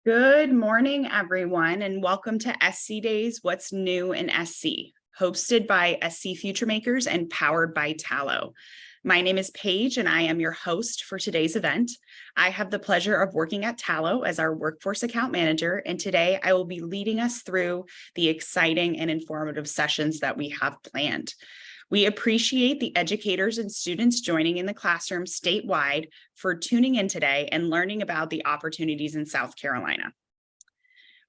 Good morning, everyone, and welcome to SC Days What's New in SC, hosted by SC Future Makers and powered by Tallo. My name is Paige, and I am your host for today's event. I have the pleasure of working at Tallo as our workforce account manager, and today I will be leading us through the exciting and informative sessions that we have planned. We appreciate the educators and students joining in the classroom statewide for tuning in today and learning about the opportunities in South Carolina.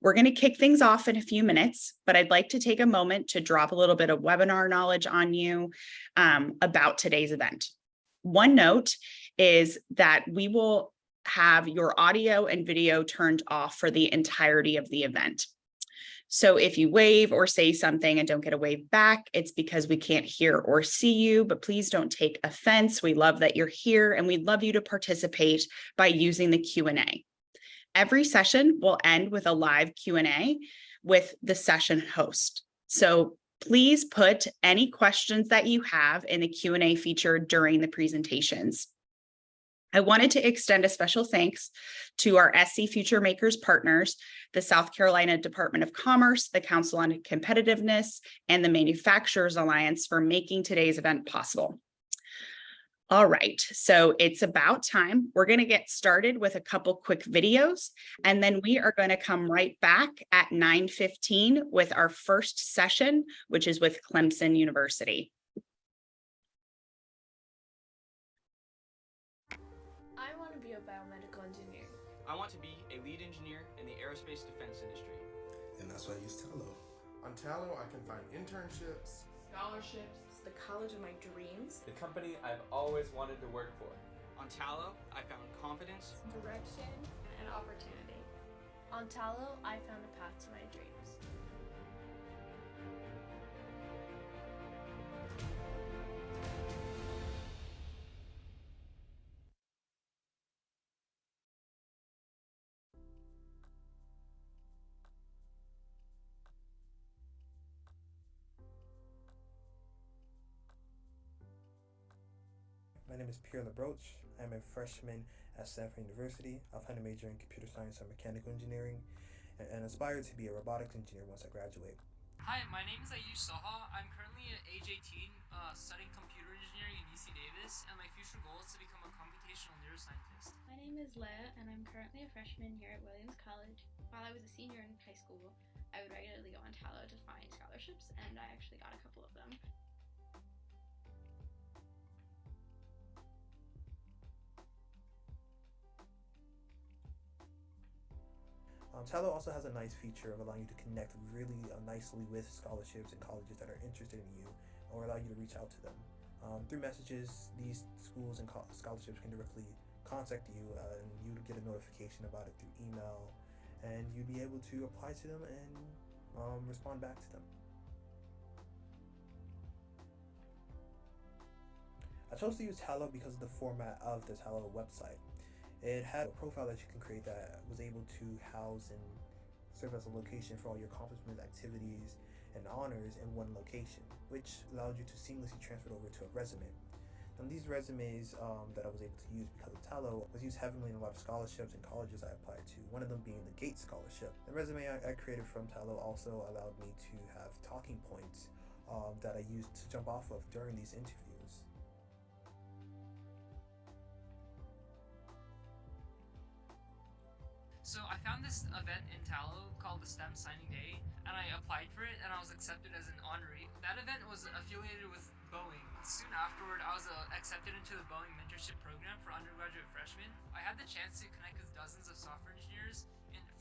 We're going to kick things off in a few minutes, but I'd like to take a moment to drop a little bit of webinar knowledge on you about today's event. One note is that we will have your audio and video turned off for the entirety of the event. So if you wave or say something and don't get a wave back, it's because we can't hear or see you, but please don't take offense. We love that you're here and we'd love you to participate by using the Q&A. Every session will end with a live Q&A with the session host. So please put any questions that you have in the Q&A feature during the presentations. I wanted to extend a special thanks to our SC Future Makers partners, the South Carolina Department of Commerce, the Council on Competitiveness, and the Manufacturers Alliance for making today's event possible. All right, so it's about time. We're going to get started with a couple quick videos, and then we are going to come right back at 9:15 with our first session, which is with Clemson University. I want to be a biomedical engineer. I want to be a lead engineer in the aerospace defense industry. And that's why I use Tallo. On Tallo, I can find internships, Scholarships. The college of my dreams. The company I've always wanted to work for. On Tallo, I found confidence, Direction and opportunity. On Tallo, I found a path to my dreams. My name is Pierre LaBroche. I'm a freshman at Stanford University. I'll plan to major in computer science or mechanical engineering and aspire to be a robotics engineer once I graduate. Hi, my name is Ayush Saha. I'm currently at age 18 studying computer engineering at UC Davis, and my future goal is to become a computational neuroscientist. My name is Leah, and I'm currently a freshman here at Williams College. While I was a senior in high school, I would regularly go on Tallo to find scholarships, and I actually got a couple of them. Tallo also has a nice feature of allowing you to connect really nicely with scholarships and colleges that are interested in you, or allow you to reach out to them. Through messages, these schools and scholarships can directly contact you, and you would get a notification about it through email, and you'd be able to apply to them and respond back to them. I chose to use Tallo because of the format of the Tallo website. It had a profile that you can create that was able to house and serve as a location for all your accomplishments, activities, and honors in one location, which allowed you to seamlessly transfer it over to a resume. And these resumes that I was able to use because of Tallo was used heavily in a lot of scholarships and colleges I applied to, one of them being the Gates Scholarship. The resume I created from Tallo also allowed me to have talking points that I used to jump off of during these interviews. So I found this event in Tallo called the STEM Signing Day, and I applied for it, and I was accepted as an honoree. That event was affiliated with Boeing. Soon afterward, I was accepted into the Boeing mentorship program for undergraduate freshmen. I had the chance to connect with dozens of software engineers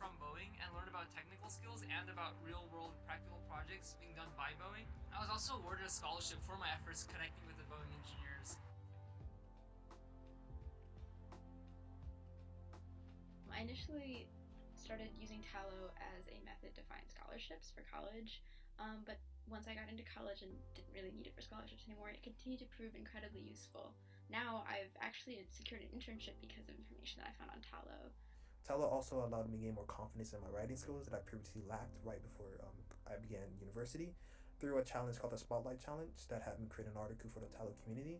from Boeing and learn about technical skills and about real-world practical projects being done by Boeing. I was also awarded a scholarship for my efforts connecting with the Boeing engineers. I initially started using Tallo as a method to find scholarships for college, but once I got into college and didn't really need it for scholarships anymore, it continued to prove incredibly useful. Now I've actually secured an internship because of information that I found on Tallo. Tallo also allowed me to gain more confidence in my writing skills that I previously lacked right before I began university through a challenge called the Spotlight Challenge that had me create an article for the Tallo community.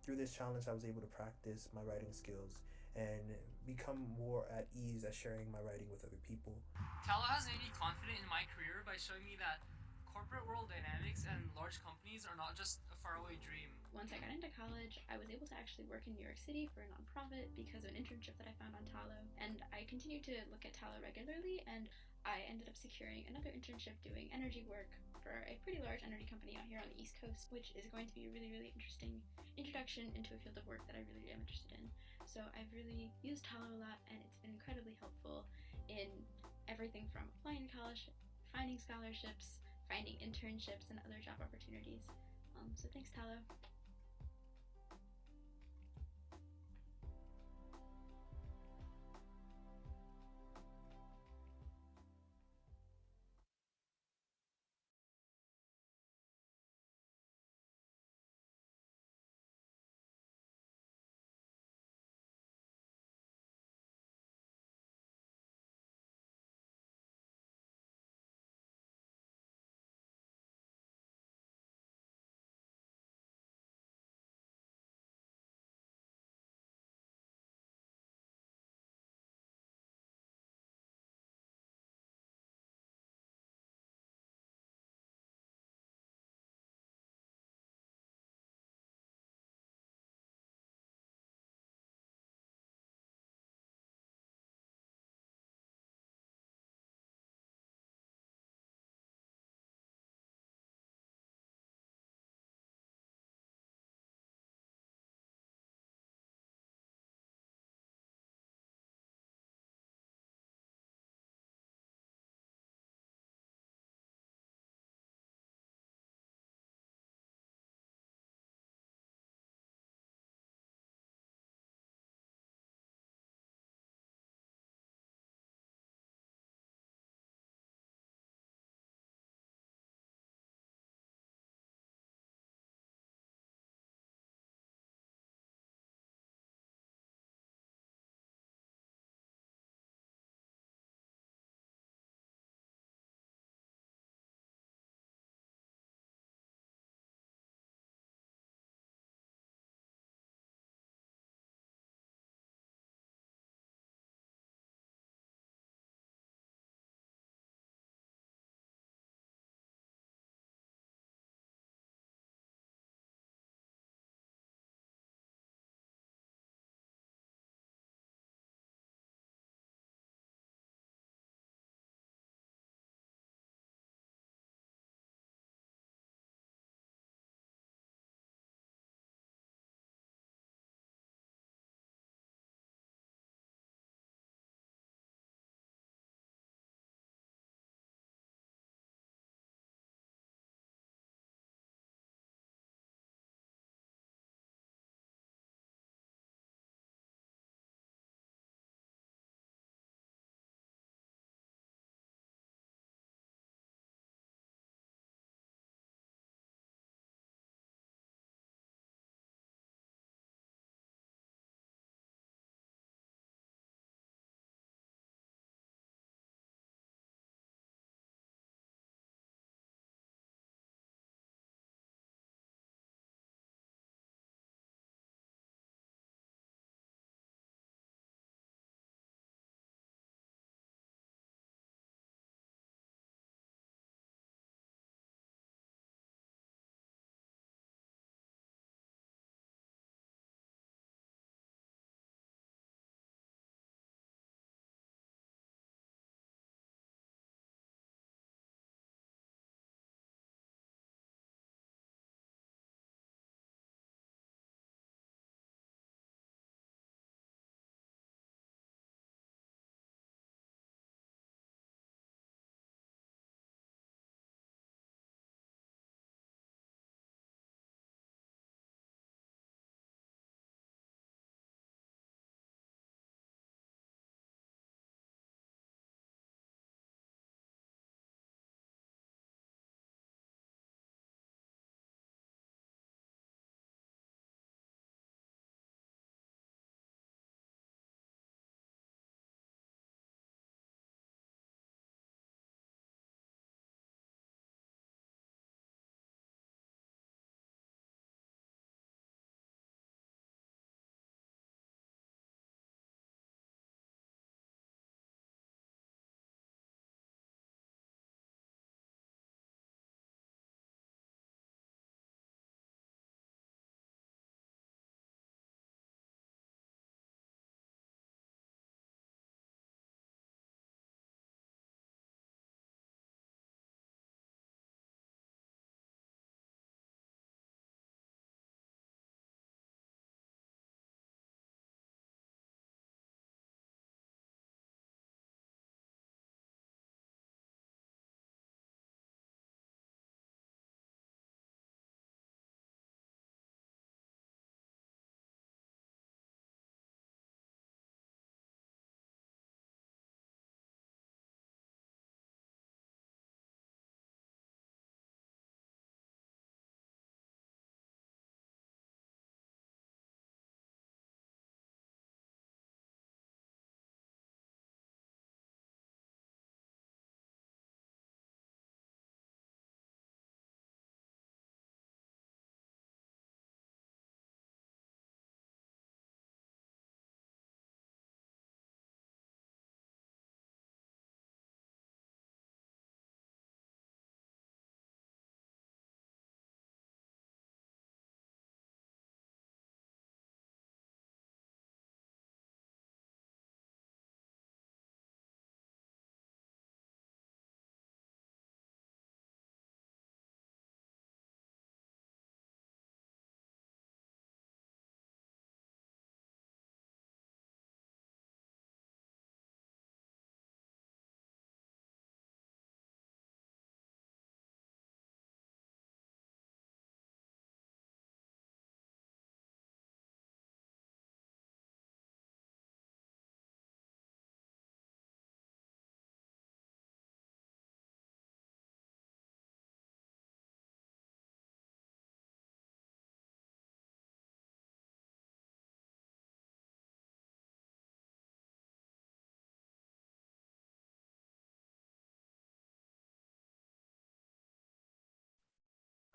Through this challenge, I was able to practice my writing skills and become more at ease at sharing my writing with other people. Tallow has made me confident in my career by showing me that corporate world dynamics and large companies are not just a faraway dream. Once I got into college, I was able to actually work in New York City for a nonprofit because of an internship that I found on Tallow, and I continued to look at Tallow regularly, and I ended up securing another internship doing energy work for a pretty large energy company out here on the East Coast, which is going to be a really, really interesting introduction into a field of work that I really am interested in. So I've really used Tallow a lot, and it's been incredibly helpful in everything from applying to college, finding scholarships, finding internships, and other job opportunities. So thanks, Tallow.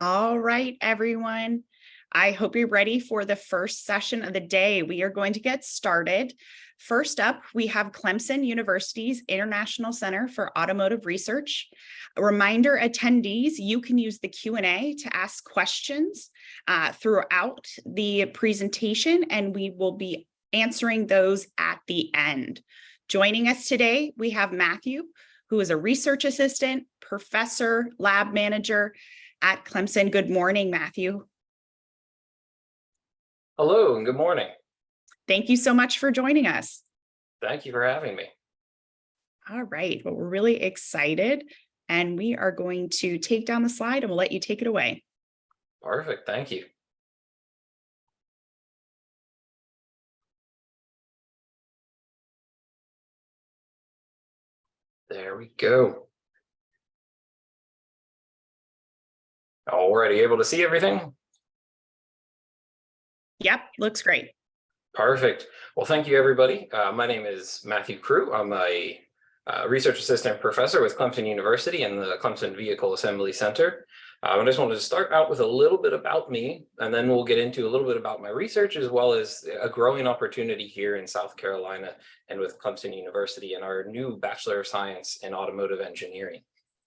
All right, everyone. I hope you're ready for the first session of the day. We are going to get started. First up, we have Clemson University's International Center for Automotive Research. A reminder, attendees, you can use the Q&A to ask questions throughout the presentation, and we will be answering those at the end. Joining us today, we have Matthew, who is a research assistant, professor, lab manager at Clemson. Good morning, Matthew. Hello and good morning. Thank you so much for joining us. Thank you for having me. All right, well, we're really excited, and we are going to take down the slide and we'll let you take it away. Perfect, thank you. There we go. Already able to see everything? Yep, looks great. Perfect. Well, thank you, everybody. My name is Matthew Crew. I'm a research assistant professor with Clemson University in the Clemson Vehicle Assembly Center. I just wanted to start out with a little bit about me, and then we'll get into a little bit about my research, as well as a growing opportunity here in South Carolina and with Clemson University and our new Bachelor of Science in Automotive Engineering.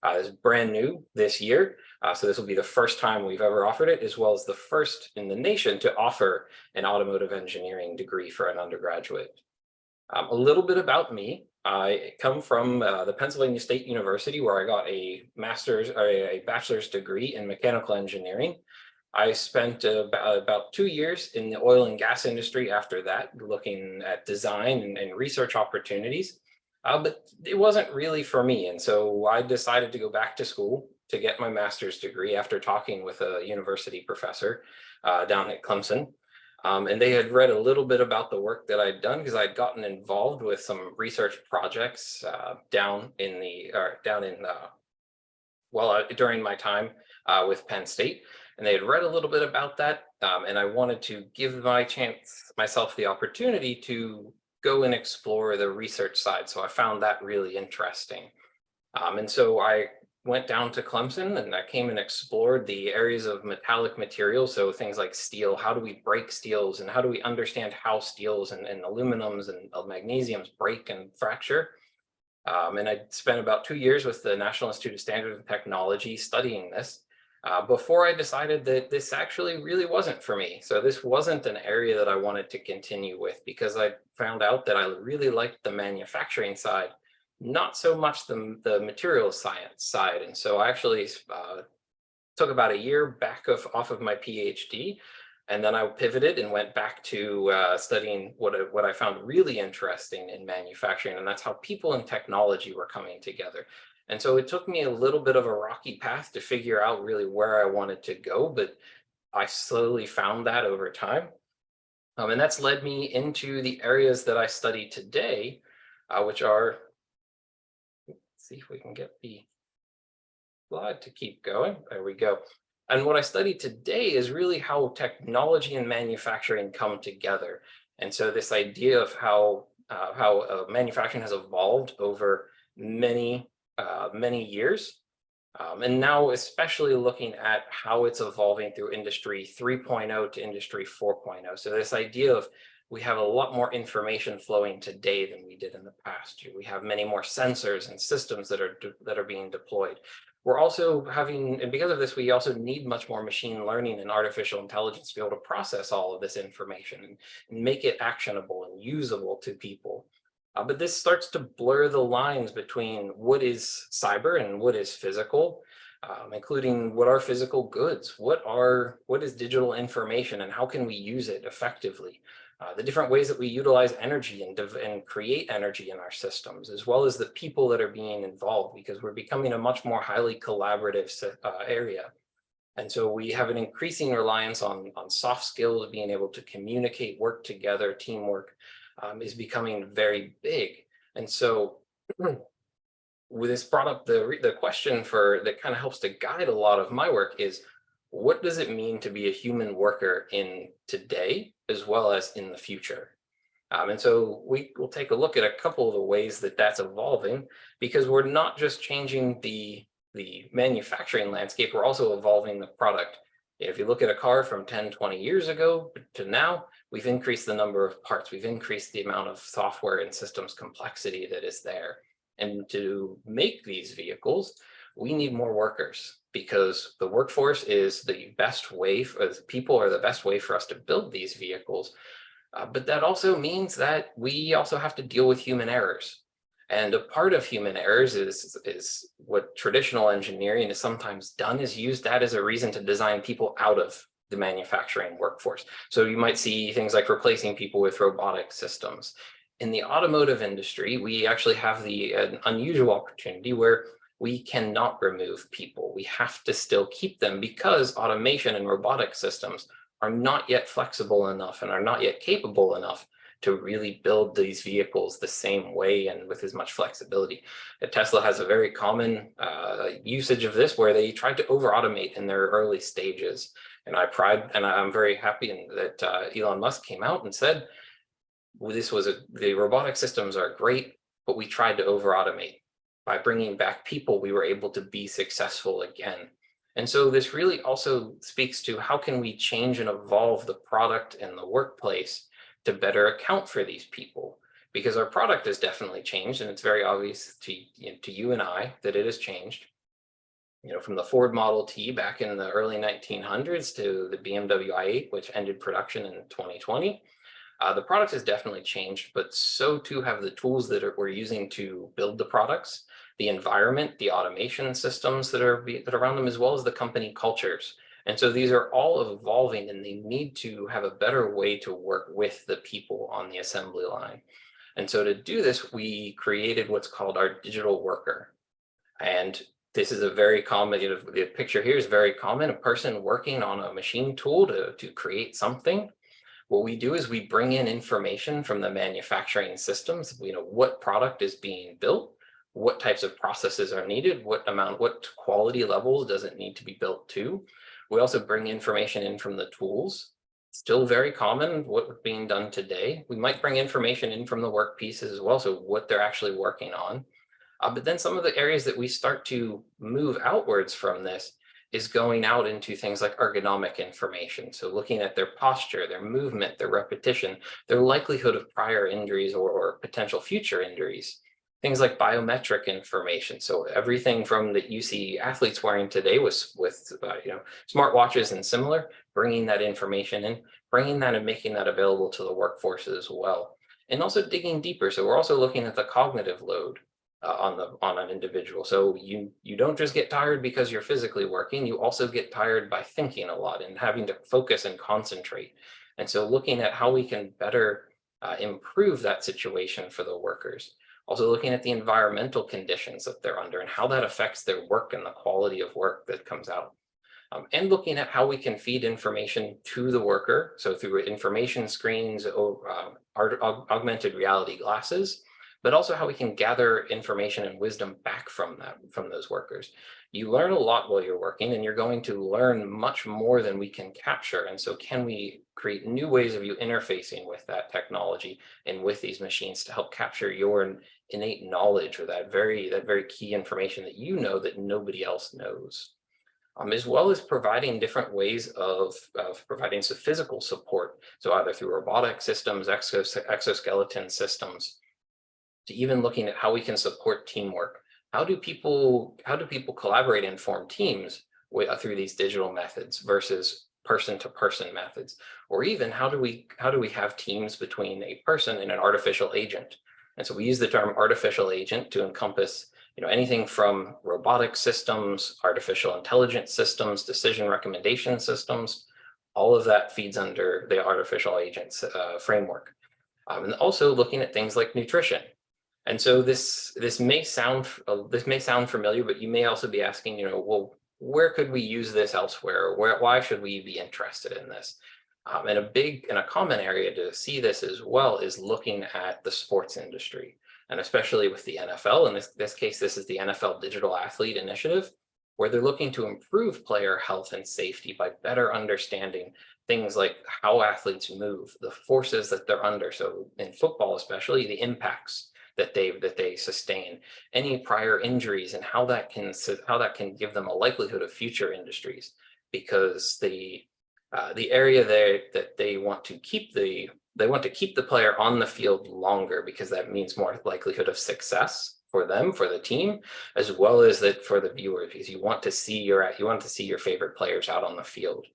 It's brand new this year, so this will be the first time we've ever offered it, as well as the first in the nation to offer an automotive engineering degree for an undergraduate. A little bit about me. I come from the Pennsylvania State University, where I got a bachelor's degree in mechanical engineering. I spent about 2 years in the oil and gas industry after that, looking at design and research opportunities. But it wasn't really for me. And so I decided to go back to school to get my master's degree after talking with a university professor down at Clemson. And they had read a little bit about the work that I'd done, because I'd gotten involved with some research projects during my time with Penn State. And they had read a little bit about that. And I wanted to give myself the opportunity to go and explore the research side. So I found that really interesting. And so I went down to Clemson and I came and explored the areas of metallic materials. So things like steel, how do we break steels, and how do we understand how steels and aluminums and magnesiums break and fracture? And I spent about 2 years with the National Institute of Standards and Technology studying this. Before I decided that this actually really wasn't for me. So this wasn't an area that I wanted to continue with, because I found out that I really liked the manufacturing side, not so much the materials science side. And so I actually took about a year off of my PhD, and then I pivoted and went back to studying what I found really interesting in manufacturing, and that's how people and technology were coming together. And so it took me a little bit of a rocky path to figure out really where I wanted to go, but I slowly found that over time. And that's led me into the areas that I study today, which are, let's see if we can get the slide to keep going. There we go. And what I study today is really how technology and manufacturing come together. And so this idea of how manufacturing has evolved over many years, and now especially looking at how it's evolving through Industry 3.0 to Industry 4.0. So this idea of we have a lot more information flowing today than we did in the past. We have many more sensors and systems that are being deployed. We're also having, and because of this, we also need much more machine learning and artificial intelligence to be able to process all of this information and make it actionable and usable to people. But this starts to blur the lines between what is cyber and what is physical, including what are physical goods, what is digital information, and how can we use it effectively. The different ways that we utilize energy and create energy in our systems, as well as the people that are being involved, because we're becoming a much more highly collaborative area. And so we have an increasing reliance on soft skills, being able to communicate, work together, teamwork is becoming very big. And so with this brought up the question that kind of helps to guide a lot of my work is, what does it mean to be a human worker in today as well as in the future? And so we will take a look at a couple of the ways that that's evolving, because we're not just changing the the manufacturing landscape, we're also evolving the product. If you look at a car from 10, 20 years ago to now, we've increased the number of parts, we've increased the amount of software and systems complexity that is there. And to make these vehicles, we need more workers, because the workforce is the best way, people are the best way for us to build these vehicles. But that also means that we also have to deal with human errors. And a part of human errors is what traditional engineering is sometimes done, is use that as a reason to design people out of the manufacturing workforce. So you might see things like replacing people with robotic systems. In the automotive industry, we actually have an unusual opportunity where we cannot remove people. We have to still keep them, because automation and robotic systems are not yet flexible enough and are not yet capable enough to really build these vehicles the same way and with as much flexibility. Tesla has a very common usage of this, where they tried to over-automate in their early stages. And I'm very happy that Elon Musk came out and said, well, the robotic systems are great, but we tried to over-automate. By bringing back people, we were able to be successful again. And so this really also speaks to how can we change and evolve the product and the workplace to better account for these people, because our product has definitely changed, and it's very obvious to you and I that it has changed. From the Ford Model T back in the early 1900s to the BMW i8, which ended production in 2020. The product has definitely changed, but so too have the tools that we're using to build the products, the environment, the automation systems that are around them, as well as the company cultures. And so these are all evolving, and they need to have a better way to work with the people on the assembly line. And so to do this, we created what's called our digital worker. And this is a very common, the picture here is very common, a person working on a machine tool to create something. What we do is we bring in information from the manufacturing systems, what product is being built, what types of processes are needed, what quality levels does it need to be built to. We also bring information in from the tools. Still very common what's being done today. We might bring information in from the work pieces as well, so what they're actually working on. But then some of the areas that we start to move outwards from this is going out into things like ergonomic information. So looking at their posture, their movement, their repetition, their likelihood of prior injuries or potential future injuries. Things like biometric information. So everything from that you see athletes wearing today with smartwatches and similar, bringing that information in, bringing that and making that available to the workforce as well. And also digging deeper. So we're also looking at the cognitive load on an individual. So you don't just get tired because you're physically working, you also get tired by thinking a lot and having to focus and concentrate. And so looking at how we can better improve that situation for the workers. Also looking at the environmental conditions that they're under and how that affects their work and the quality of work that comes out. And looking at how we can feed information to the worker. So through information screens, augmented reality glasses, but also how we can gather information and wisdom back from those workers. You learn a lot while you're working, and you're going to learn much more than we can capture. And so can we create new ways of you interfacing with that technology and with these machines to help capture your innate knowledge, or that very key information that that nobody else knows. As well as providing different ways of providing some physical support. So either through robotic systems, exoskeleton systems, to even looking at how we can support teamwork. How do people collaborate and form teams through these digital methods versus person-to-person methods? Or even how do we have teams between a person and an artificial agent? And so we use the term artificial agent to encompass anything from robotic systems, artificial intelligence systems, decision recommendation systems. All of that feeds under the artificial agents framework. And also looking at things like nutrition. And so this may sound familiar, but you may also be asking, well, where could we use this elsewhere? Why should we be interested in this? And a common area to see this as well is looking at the sports industry, and especially with the NFL. In this case, this is the NFL Digital Athlete Initiative, where they're looking to improve player health and safety by better understanding things like how athletes move, the forces that they're under. So in football, especially, the impacts that they sustain, any prior injuries, and how that can give them a likelihood of future industries, because the area there that they want to keep the player on the field longer, because that means more likelihood of success for them, for the team, as well as that for the viewer, because you want to see your favorite players out on the field.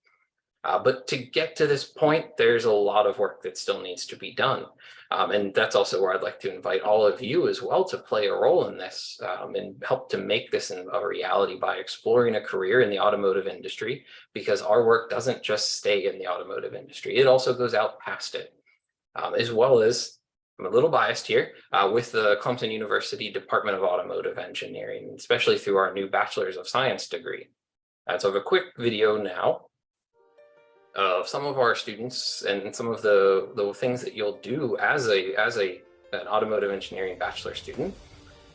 But to get to this point, there's a lot of work that still needs to be done. And that's also where I'd like to invite all of you as well to play a role in this, and help to make this a reality by exploring a career in the automotive industry, because our work doesn't just stay in the automotive industry. It also goes out past it, as well as, I'm a little biased here, with the Clemson University Department of Automotive Engineering, especially through our new Bachelor's of Science degree. So I have a quick video now of some of our students and some of the things that you'll do as an automotive engineering bachelor student.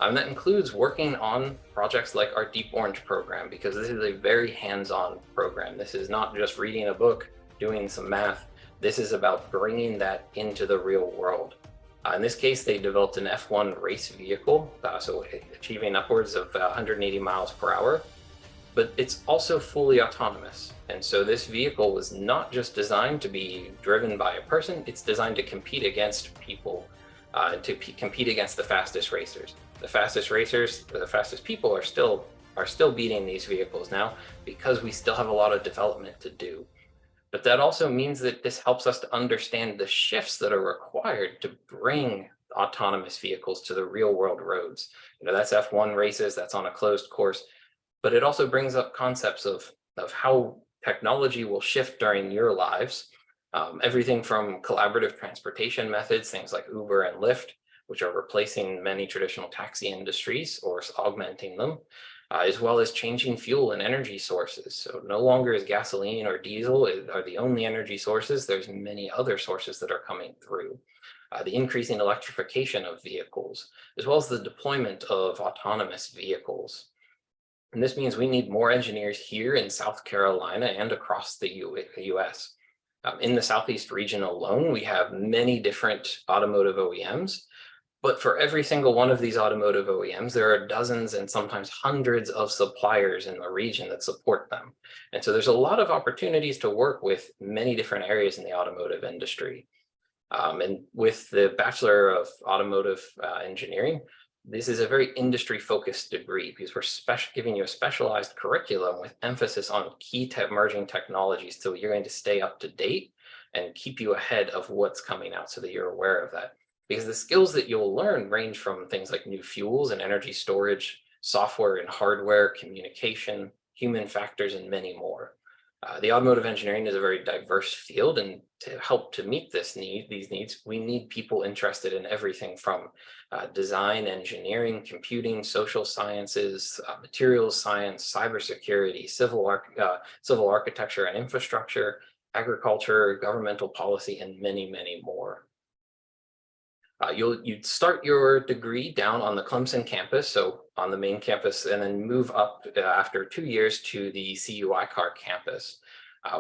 And that includes working on projects like our Deep Orange program, because this is a very hands-on program. This is not just reading a book, doing some math. This is about bringing that into the real world. In this case, they developed an F1 race vehicle, so achieving upwards of 180 miles per hour. But it's also fully autonomous. And so this vehicle was not just designed to be driven by a person, it's designed to compete against people, compete against the fastest racers. The fastest people are still beating these vehicles now, because we still have a lot of development to do. But that also means that this helps us to understand the shifts that are required to bring autonomous vehicles to the real world roads. That's F1 races, that's on a closed course. But it also brings up concepts of how technology will shift during your lives. Everything from collaborative transportation methods, things like Uber and Lyft, which are replacing many traditional taxi industries or augmenting them, as well as changing fuel and energy sources. So no longer is gasoline or diesel are the only energy sources. There's many other sources that are coming through. The increasing electrification of vehicles, as well as the deployment of autonomous vehicles. And this means we need more engineers here in South Carolina and across the US. In the Southeast region alone, we have many different automotive OEMs, but for every single one of these automotive OEMs, there are dozens and sometimes hundreds of suppliers in the region that support them. And so there's a lot of opportunities to work with many different areas in the automotive industry. And with the Bachelor of Automotive Engineering, this is a very industry-focused degree, because we're giving you a specialized curriculum with emphasis on key emerging technologies, so you're going to stay up to date and keep you ahead of what's coming out, so that you're aware of that. Because the skills that you'll learn range from things like new fuels and energy storage, software and hardware, communication, human factors, and many more. The automotive engineering is a very diverse field, and to help to meet these needs, we need people interested in everything from design, engineering, computing, social sciences, materials science, cybersecurity, civil architecture and infrastructure, agriculture, governmental policy, and many, many more. You'd start your degree down on the Clemson campus, so on the main campus, and then move up after 2 years to the CUI-CAR campus,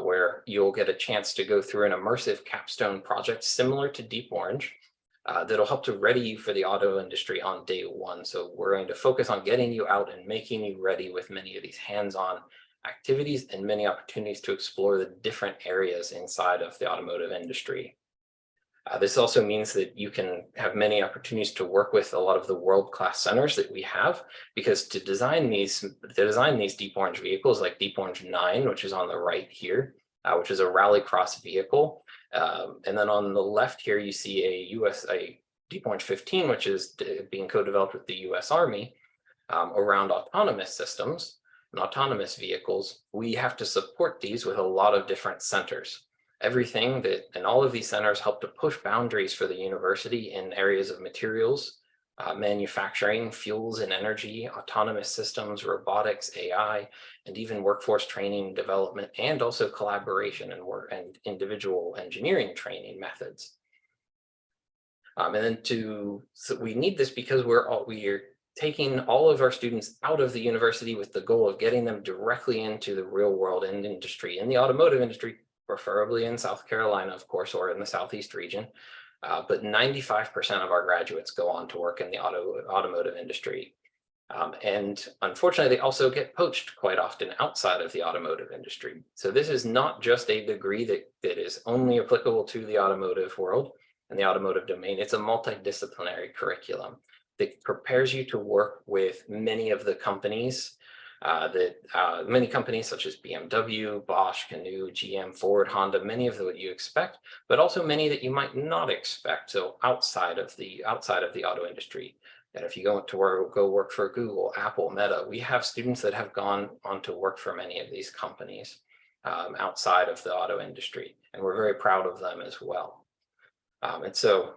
where you'll get a chance to go through an immersive capstone project similar to Deep Orange that'll help to ready you for the auto industry on day one. So we're going to focus on getting you out and making you ready with many of these hands-on activities and many opportunities to explore the different areas inside of the automotive industry. This also means that you can have many opportunities to work with a lot of the world-class centers that we have, because to design these Deep Orange vehicles, like Deep Orange 9, which is on the right here, which is a rallycross vehicle. And then on the left here, you see a Deep Orange 15, which is being co-developed with the US Army around autonomous systems and autonomous vehicles. We have to support these with a lot of different centers. And all of these centers help to push boundaries for the university in areas of materials, manufacturing, fuels and energy, autonomous systems, robotics, AI, and even workforce training, development, and also collaboration and individual engineering training methods. So we need this because we're taking all of our students out of the university with the goal of getting them directly into the real world and industry, in the automotive industry, preferably in South Carolina, of course, or in the Southeast region, but 95% of our graduates go on to work in the automotive industry. And unfortunately, they also get poached quite often outside of the automotive industry. So this is not just a degree that is only applicable to the automotive world and the automotive domain. It's a multidisciplinary curriculum that prepares you to work with many of the companies many companies such as BMW, Bosch, Canoo, GM, Ford, Honda, many of what you expect, but also many that you might not expect. So outside of the auto industry. And if you go work for Google, Apple, Meta, we have students that have gone on to work for many of these companies outside of the auto industry, and we're very proud of them as well. And so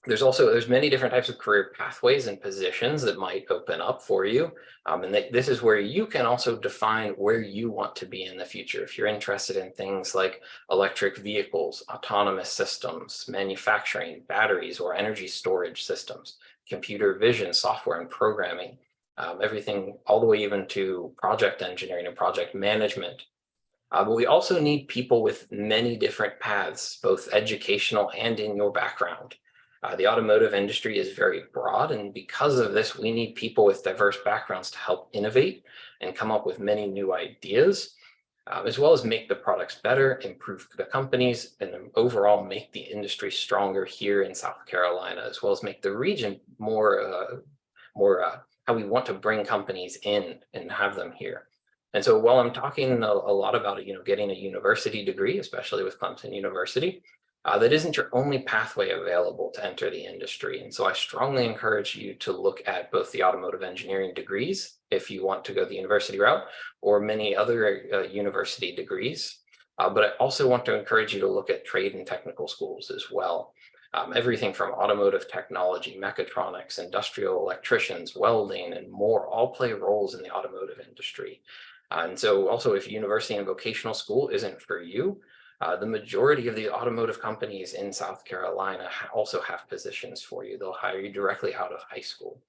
there's many different types of career pathways and positions that might open up for you. And this is where you can also define where you want to be in the future. If you're interested in things like electric vehicles, autonomous systems, manufacturing, batteries, or energy storage systems, computer vision, software and programming, everything all the way even to project engineering and project management. But we also need people with many different paths, both educational and in your background. The automotive industry is very broad, and because of this, we need people with diverse backgrounds to help innovate and come up with many new ideas, as well as make the products better, improve the companies, and overall make the industry stronger here in South Carolina, as well as make the region more how we want to bring companies in and have them here. And so while I'm talking a lot about getting a university degree, especially with Clemson University, that isn't your only pathway available to enter the industry. And so I strongly encourage you to look at both the automotive engineering degrees, if you want to go the university route, or many other university degrees. But I also want to encourage you to look at trade and technical schools as well. Everything from automotive technology, mechatronics, industrial electricians, welding, and more all play roles in the automotive industry. And so also, if university and vocational school isn't for you, the majority of the automotive companies in South Carolina also have positions for you. They'll hire you directly out of high school.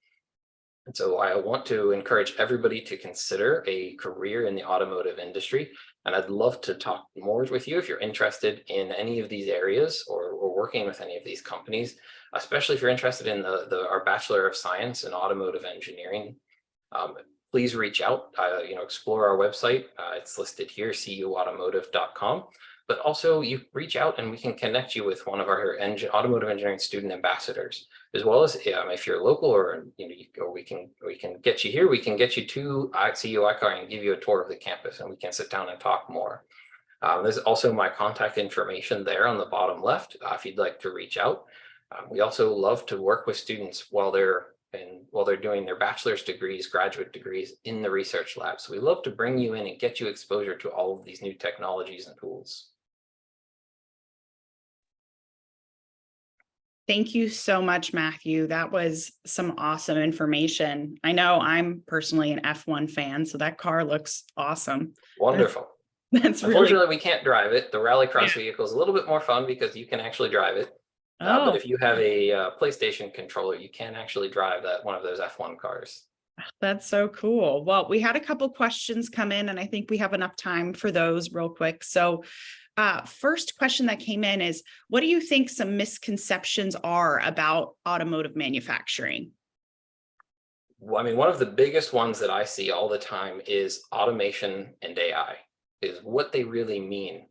And so I want to encourage everybody to consider a career in the automotive industry. And I'd love to talk more with you if you're interested in any of these areas or working with any of these companies, especially if you're interested in our Bachelor of Science in Automotive Engineering. Please reach out, explore our website. It's listed here, cuautomotive.com. But also you reach out and we can connect you with one of our automotive engineering student ambassadors, as well as if you're local or we can get you here. We can get you to CU ICAR and give you a tour of the campus, and we can sit down and talk more. There's also my contact information there on the bottom left if you'd like to reach out. We also love to work with students while they're doing their bachelor's degrees, graduate degrees in the research lab. So we love to bring you in and get you exposure to all of these new technologies and tools. Thank you so much, Matthew. That was some awesome information. I know I'm personally an F1 fan, so that car looks awesome. Wonderful. That's Unfortunately, we can't drive it. The rallycross vehicle is a little bit more fun because you can actually drive it. But if you have a PlayStation controller, you can actually drive one of those F1 cars. That's so cool. Well, we had a couple questions come in, and I think we have enough time for those real quick. So first question that came in is, what do you think some misconceptions are about automotive manufacturing? Well, I mean, one of the biggest ones that I see all the time is automation and AI, is what they really mean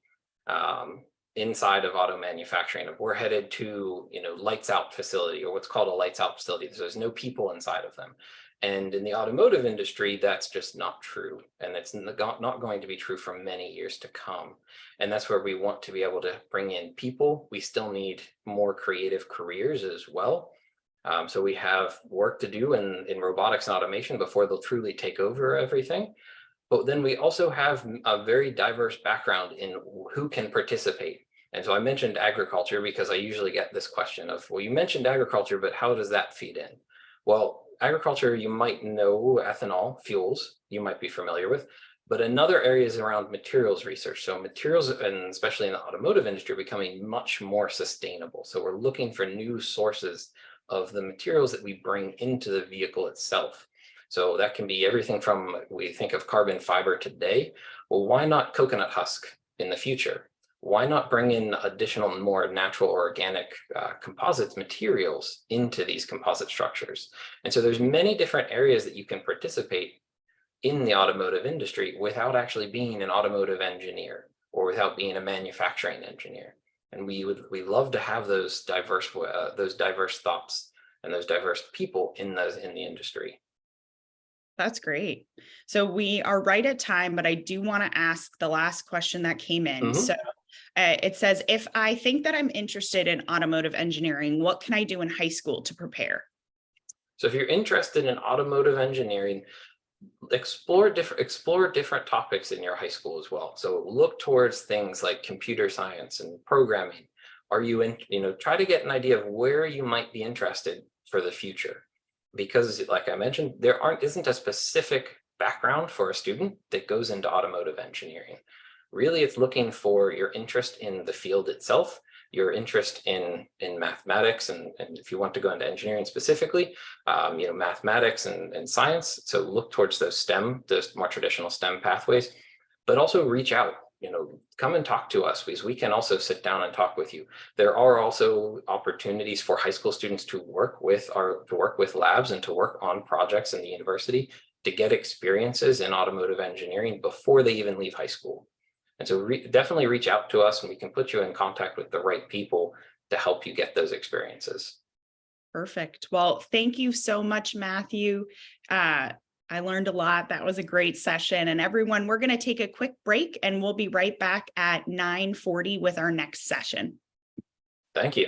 inside of auto manufacturing. If we're headed to, lights out facility, or what's called a lights out facility, so there's no people inside of them. And in the automotive industry, that's just not true. And it's not going to be true for many years to come. And that's where we want to be able to bring in people. We still need more creative careers as well. So we have work to do in robotics and automation before they'll truly take over everything. But then we also have a very diverse background in who can participate. And so I mentioned agriculture because I usually get this question of, well, you mentioned agriculture, but how does that feed in? Well, agriculture, you might know ethanol, fuels, you might be familiar with, but another area is around materials research. So materials, and especially in the automotive industry, are becoming much more sustainable. So we're looking for new sources of the materials that we bring into the vehicle itself. So that can be everything from, we think of carbon fiber today. Well, why not coconut husk in the future? why not bring in additional, more natural organic composites materials into these composite structures? And so there's many different areas that you can participate in the automotive industry without actually being an automotive engineer or without being a manufacturing engineer. And we love to have those diverse thoughts and those diverse people in the industry. That's great. So we are right at time, but I do want to ask the last question that came in. Mhm. So it says, if I think that I'm interested in automotive engineering, what can I do in high school to prepare? So if you're interested in automotive engineering, explore different topics in your high school as well. So look towards things like computer science and programming. Are you in, try to get an idea of where you might be interested for the future. Because like I mentioned, isn't a specific background for a student that goes into automotive engineering. Really, it's looking for your interest in the field itself, your interest in mathematics, and if you want to go into engineering specifically, mathematics and science. So look towards those more traditional STEM pathways, but also reach out. Come and talk to us, because we can also sit down and talk with you. There are also opportunities for high school students to work with labs and to work on projects in the university to get experiences in automotive engineering before they even leave high school. And so definitely reach out to us, and we can put you in contact with the right people to help you get those experiences. Perfect. Well, thank you so much, Matthew. I learned a lot. That was a great session. And everyone, we're going to take a quick break, and we'll be right back at 9:40 with our next session. Thank you.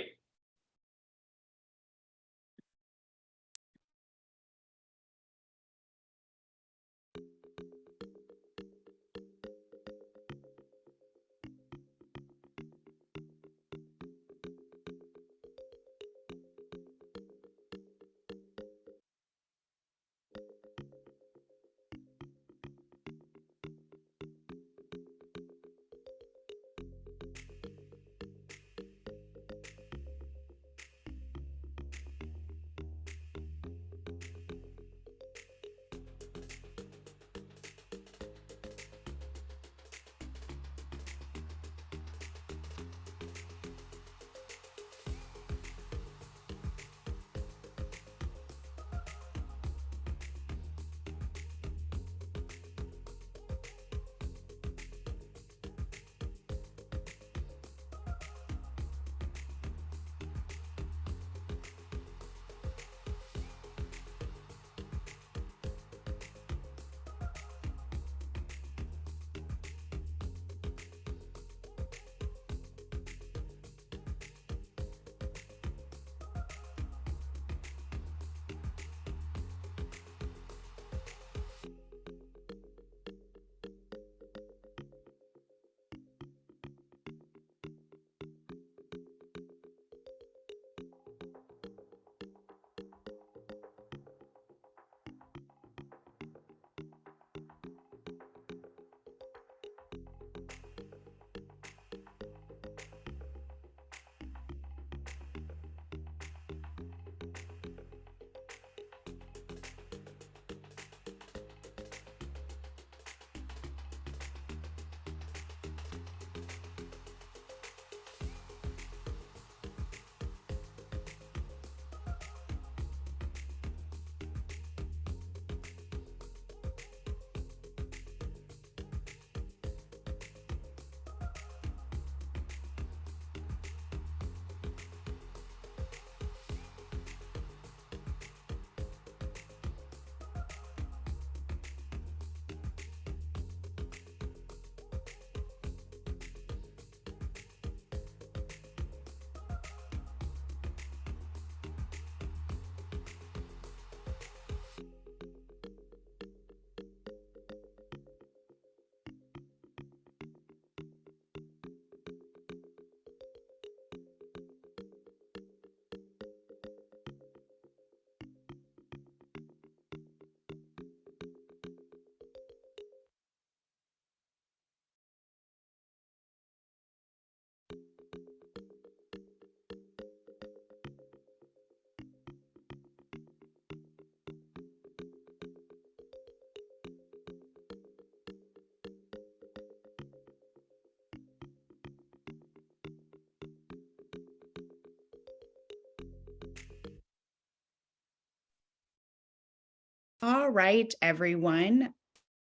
All right, everyone.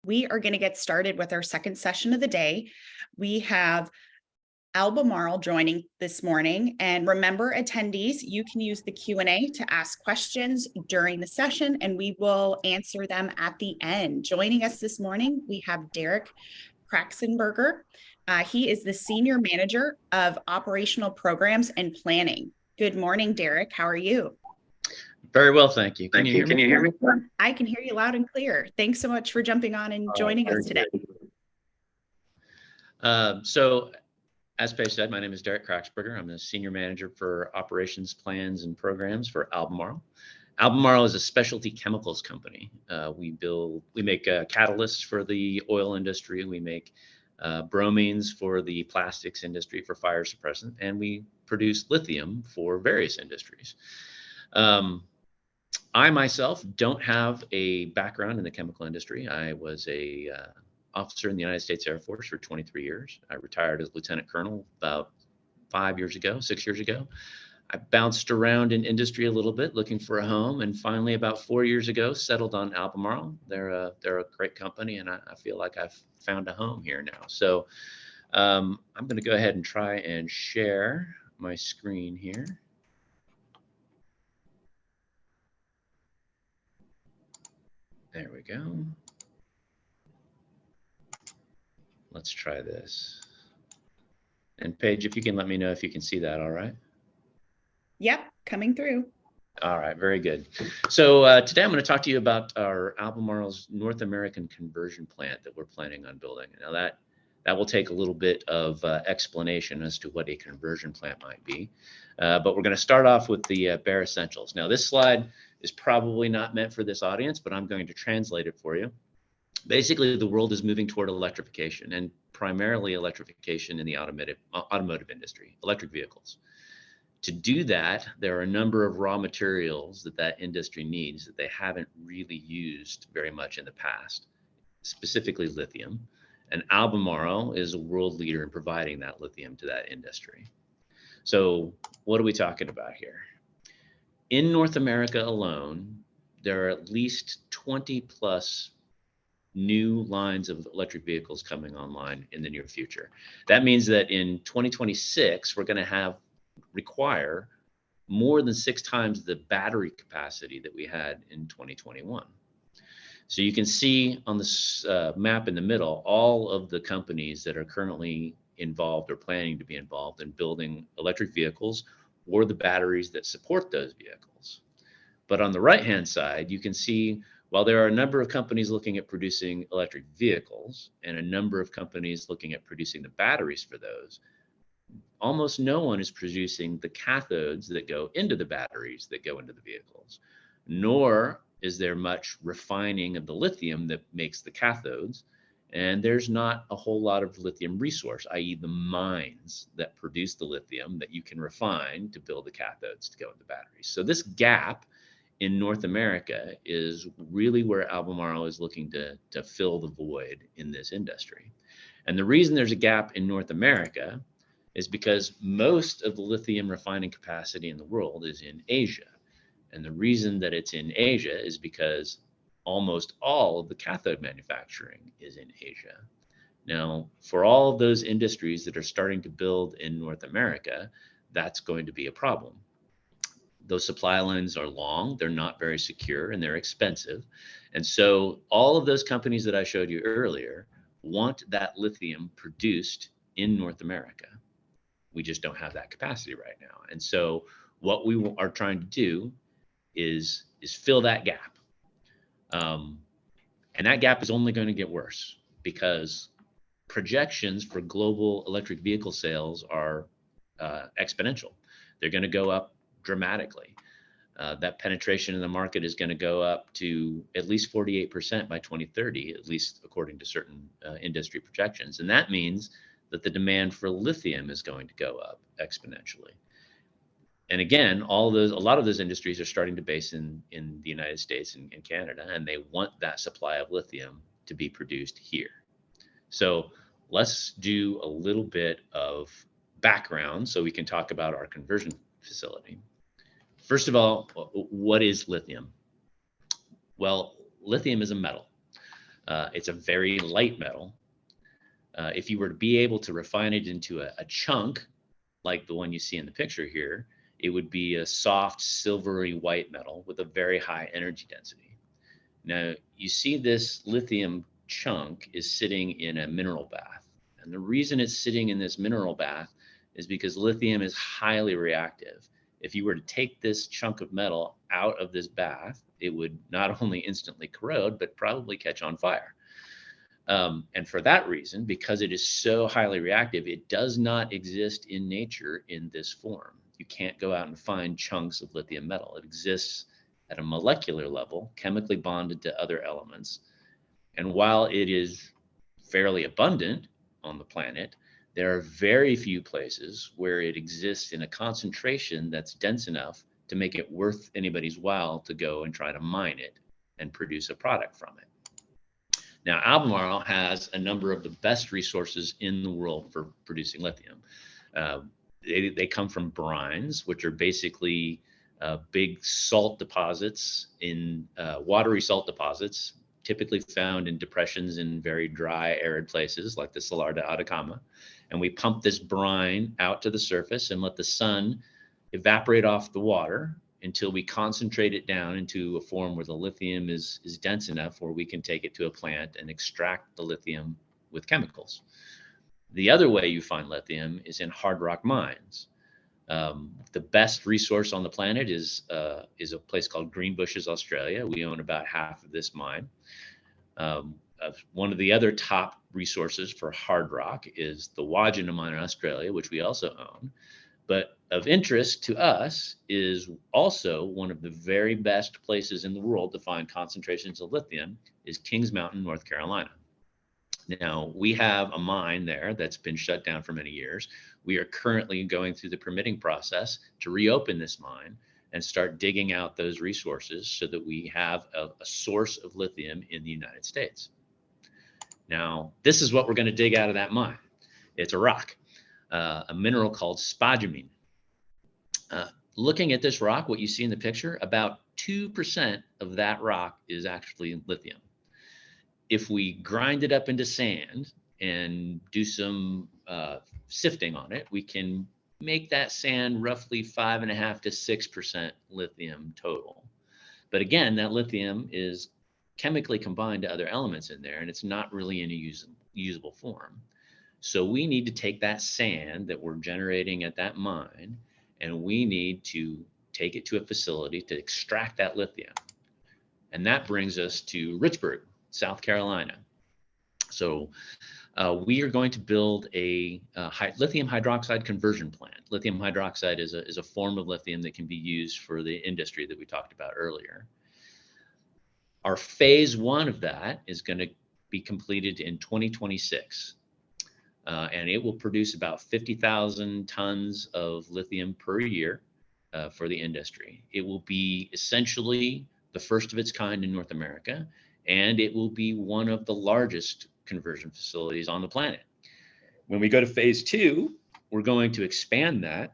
We are going to get started with our second session of the day. We have Albemarle joining this morning. And remember, attendees, you can use the Q&A to ask questions during the session, and we will answer them at the end. Joining us this morning, we have Derek Kraxenberger. He is the Senior Manager of Operational Programs and Planning. Good morning, Derek. How are you? Very well, thank you. Can you hear me? I can hear you loud and clear. Thanks so much for jumping on and joining us today. So, as Paige said, my name is Derek Kraxberger. I'm the Senior Manager for Operations, Plans, and Programs for Albemarle. Albemarle is a specialty chemicals company. We make catalysts for the oil industry. We make bromines for the plastics industry for fire suppressant, and we produce lithium for various industries. I myself don't have a background in the chemical industry. I was a officer in the United States Air Force for 23 years. I retired as Lieutenant Colonel about 6 years ago. I bounced around in industry a little bit looking for a home, and finally about 4 years ago settled on Albemarle. They're a great company, and I feel like I've found a home here now. So I'm going to go ahead and try and share my screen here. There we go. Let's try this. And Paige, if you can let me know if you can see that, all right? Yep, coming through. All right, very good. So today I'm going to talk to you about our Albemarle's North American conversion plant that we're planning on building. Now that will take a little bit of explanation as to what a conversion plant might be. But we're going to start off with the bare essentials. Now this slide is probably not meant for this audience, but I'm going to translate it for you. Basically, the world is moving toward electrification, and primarily electrification in the automotive industry, electric vehicles. To do that, there are a number of raw materials that industry needs that they haven't really used very much in the past, specifically lithium. And Albemarle is a world leader in providing that lithium to that industry. So what are we talking about here? In North America alone, there are at least 20 plus new lines of electric vehicles coming online in the near future. That means that in 2026, we're going to require more than 6 times the battery capacity that we had in 2021. So you can see on this map in the middle, all of the companies that are currently involved or planning to be involved in building electric vehicles or the batteries that support those vehicles. But on the right-hand side, you can see while there are a number of companies looking at producing electric vehicles and a number of companies looking at producing the batteries for those, almost no one is producing the cathodes that go into the batteries that go into the vehicles, nor is there much refining of the lithium that makes the cathodes. And there's not a whole lot of lithium resource, i.e. the mines that produce the lithium that you can refine to build the cathodes to go in the batteries. So this gap in North America is really where Albemarle is looking to fill the void in this industry. And the reason there's a gap in North America is because most of the lithium refining capacity in the world is in Asia. And the reason that it's in Asia is because almost all of the cathode manufacturing is in Asia. Now, for all of those industries that are starting to build in North America, that's going to be a problem. Those supply lines are long, they're not very secure, and they're expensive. And so all of those companies that I showed you earlier want that lithium produced in North America. We just don't have that capacity right now. And so what we are trying to do is fill that gap. And that gap is only going to get worse because projections for global electric vehicle sales are exponential. They're going to go up dramatically. That penetration in the market is going to go up to at least 48% by 2030, at least according to certain industry projections. And that means that the demand for lithium is going to go up exponentially. And again, a lot of those industries are starting to base in the United States and Canada, and they want that supply of lithium to be produced here. So let's do a little bit of background so we can talk about our conversion facility. First of all, what is lithium? Well, lithium is a metal. It's a very light metal. If you were to be able to refine it into a chunk, like the one you see in the picture here, it would be a soft silvery white metal with a very high energy density. Now, you see this lithium chunk is sitting in a mineral bath. And the reason it's sitting in this mineral bath is because lithium is highly reactive. If you were to take this chunk of metal out of this bath, it would not only instantly corrode, but probably catch on fire. And for that reason, because it is so highly reactive, it does not exist in nature in this form. You can't go out and find chunks of lithium metal. It exists at a molecular level, chemically bonded to other elements. And while it is fairly abundant on the planet, there are very few places where it exists in a concentration that's dense enough to make it worth anybody's while to go and try to mine it and produce a product from it. Now, Albemarle has a number of the best resources in the world for producing lithium. They come from brines, which are basically big salt deposits in watery salt deposits, typically found in depressions in very dry, arid places like the Salar de Atacama. And we pump this brine out to the surface and let the sun evaporate off the water until we concentrate it down into a form where the lithium is dense enough where we can take it to a plant and extract the lithium with chemicals. The other way you find lithium is in hard rock mines. The best resource on the planet is a place called Greenbushes, Australia. We own about half of this mine. One of the other top resources for hard rock is the Wodgina mine in Australia, which we also own. But of interest to us is also one of the very best places in the world to find concentrations of lithium is Kings Mountain, North Carolina. Now, we have a mine there that's been shut down for many years. We are currently going through the permitting process to reopen this mine and start digging out those resources so that we have a source of lithium in the United States. Now, this is what we're going to dig out of that mine. It's a rock. A mineral called spodumene. Looking at this rock, what you see in the picture, about 2% of that rock is actually lithium. If we grind it up into sand and do some sifting on it, we can make that sand roughly 5.5 to 6% lithium total. But again, that lithium is chemically combined to other elements in there, and it's not really in a usable form. So we need to take that sand that we're generating at that mine, and we need to take it to a facility to extract that lithium. And that brings us to Richburg, South Carolina. So we are going to build a lithium hydroxide conversion plant. Lithium hydroxide is a form of lithium that can be used for the industry that we talked about earlier. Our phase one of that is going to be completed in 2026. And it will produce about 50,000 tons of lithium per year for the industry. It will be essentially the first of its kind in North America, and it will be one of the largest conversion facilities on the planet. When we go to phase two, we're going to expand that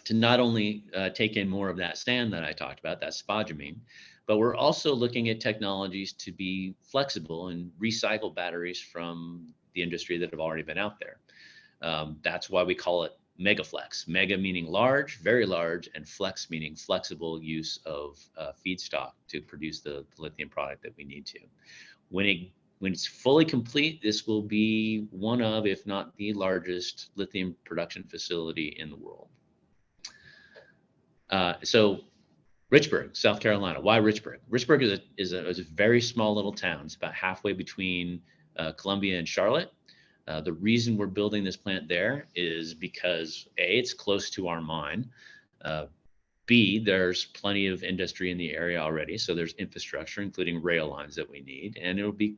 to not only take in more of that sand that I talked about, that spodumene, but we're also looking at technologies to be flexible and recycle batteries from the industry that have already been out there. That's why we call it MegaFlex. Mega meaning large, very large, and flex meaning flexible use of feedstock to produce the lithium product that we need to. When it's fully complete, this will be one of, if not the largest lithium production facility in the world. So Richburg, South Carolina. Why Richburg? Richburg is a very small little town. It's about halfway between Columbia and Charlotte. The reason we're building this plant there is because A, it's close to our mine. B, there's plenty of industry in the area already. So there's infrastructure, including rail lines that we need. And it'll be,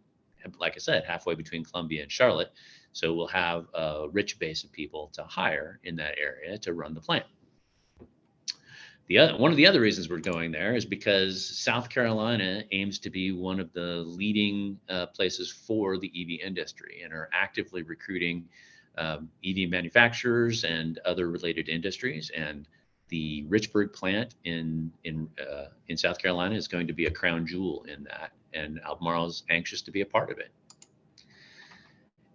like I said, halfway between Columbia and Charlotte. So we'll have a rich base of people to hire in that area to run the plant. One of the other reasons we're going there is because South Carolina aims to be one of the leading places for the EV industry and are actively recruiting EV manufacturers and other related industries. And the Richburg plant in South Carolina is going to be a crown jewel in that and Albemarle is anxious to be a part of it.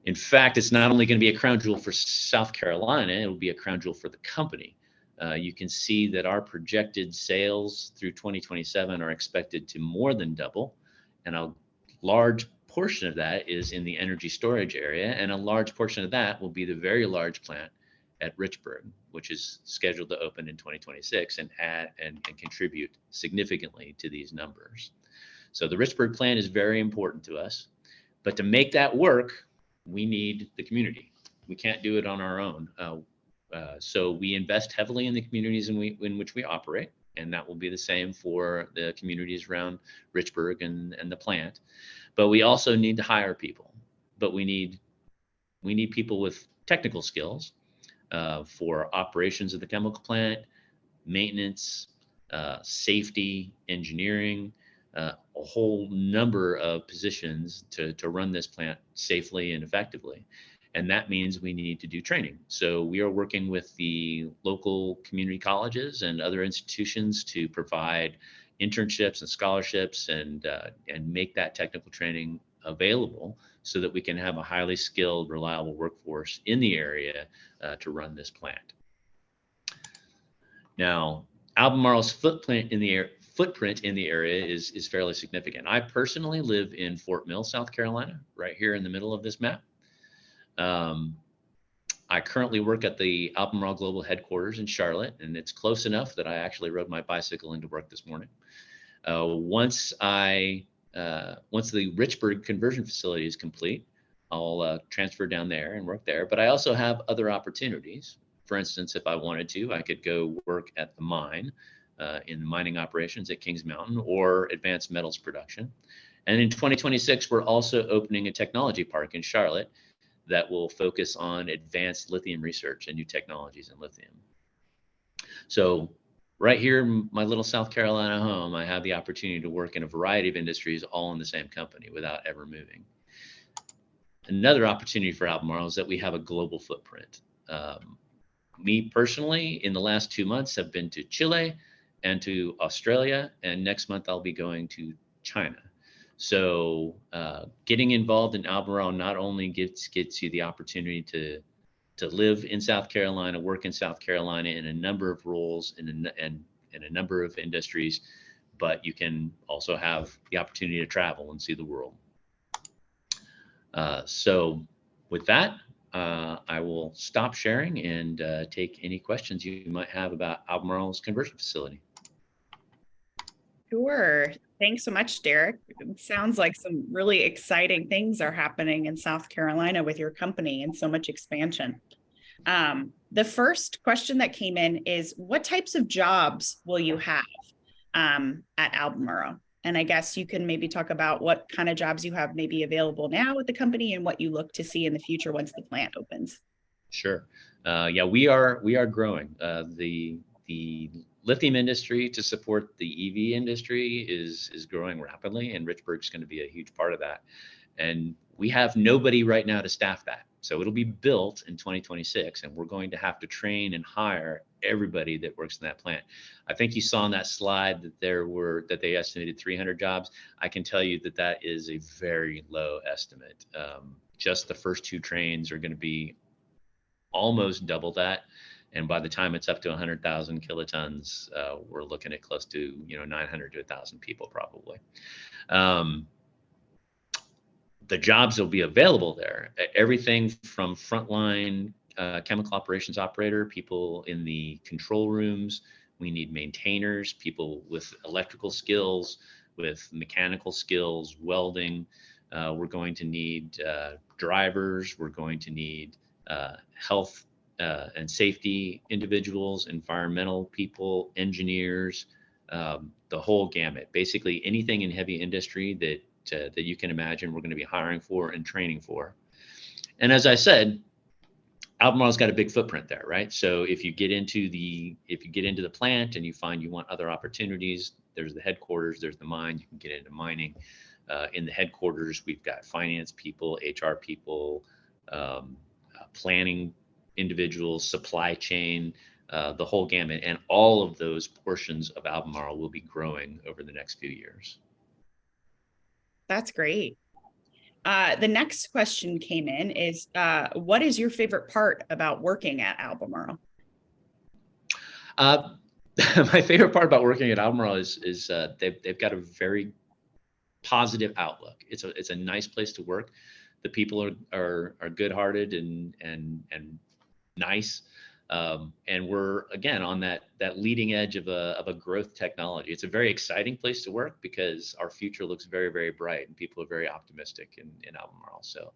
In fact, it's not only going to be a crown jewel for South Carolina, it will be a crown jewel for the company. You can see that our projected sales through 2027 are expected to more than double, and a large portion of that is in the energy storage area, and a large portion of that will be the very large plant at Richburg, which is scheduled to open in 2026 and add and contribute significantly to these numbers. So the Richburg plant is very important to us, but to make that work, we need the community. We can't do it on our own. So we invest heavily in the communities in which we operate, and that will be the same for the communities around Richburg and the plant. But we also need to hire people. But we need people with technical skills for operations of the chemical plant, maintenance, safety, engineering, a whole number of positions to run this plant safely and effectively. And that means we need to do training. So we are working with the local community colleges and other institutions to provide internships and scholarships and make that technical training available so that we can have a highly skilled, reliable workforce in the area to run this plant. Now, Albemarle's footprint in the area is fairly significant. I personally live in Fort Mill, South Carolina, right here in the middle of this map. I currently work at the Albemarle Global Headquarters in Charlotte, and it's close enough that I actually rode my bicycle into work this morning. Once the Richburg conversion facility is complete, I'll transfer down there and work there. But I also have other opportunities. For instance, if I wanted to, I could go work at the mine in mining operations at Kings Mountain or advanced metals production. And in 2026, we're also opening a technology park in Charlotte that will focus on advanced lithium research and new technologies in lithium. So right here in my little South Carolina home, I have the opportunity to work in a variety of industries all in the same company without ever moving. Another opportunity for Albemarle is that we have a global footprint. Me personally, in the last 2 months, have been to Chile and to Australia, and next month I'll be going to China. So getting involved in Albemarle not only gets you the opportunity to live in South Carolina, work in South Carolina in a number of roles and a number of industries, but you can also have the opportunity to travel and see the world. So with that, I will stop sharing and take any questions you might have about Albemarle's conversion facility. Sure. Thanks so much, Derek. It sounds like some really exciting things are happening in South Carolina with your company and so much expansion. The first question that came in is, what types of jobs will you have at Albemarle? And I guess you can maybe talk about what kind of jobs you have maybe available now with the company and what you look to see in the future once the plant opens. Sure. Yeah, we are growing. The lithium industry to support the EV industry is growing rapidly, and Richburg's going to be a huge part of that. And we have nobody right now to staff that. So it'll be built in 2026, and we're going to have to train and hire everybody that works in that plant. I think you saw on that slide that they estimated 300 jobs. I can tell you that is a very low estimate. Just the first 2 trains are going to be almost double that. And by the time it's up to 100,000 kilotons, we're looking at close to 900 to 1,000 people probably. The jobs will be available there. Everything from frontline chemical operations operator, people in the control rooms. We need maintainers, people with electrical skills, with mechanical skills, welding. We're going to need drivers. We're going to need health and safety individuals, environmental people, engineers, the whole gamut. Basically anything in heavy industry that you can imagine we're going to be hiring for and training for. And as I said, Albemarle's got a big footprint there, right? So if you get into the plant and you find you want other opportunities, there's the headquarters, there's the mine, you can get into mining. In the headquarters, we've got finance people, HR people, planning individuals, supply chain, the whole gamut. And all of those portions of Albemarle will be growing over the next few years. That's great. The next question came in is, what is your favorite part about working at Albemarle? My favorite part about working at Albemarle is they've got a very positive outlook. It's a nice place to work. The people are good-hearted and nice. And we're again on that leading edge of a growth technology. It's a very exciting place to work because our future looks very, very bright and people are very optimistic in Albemarle. So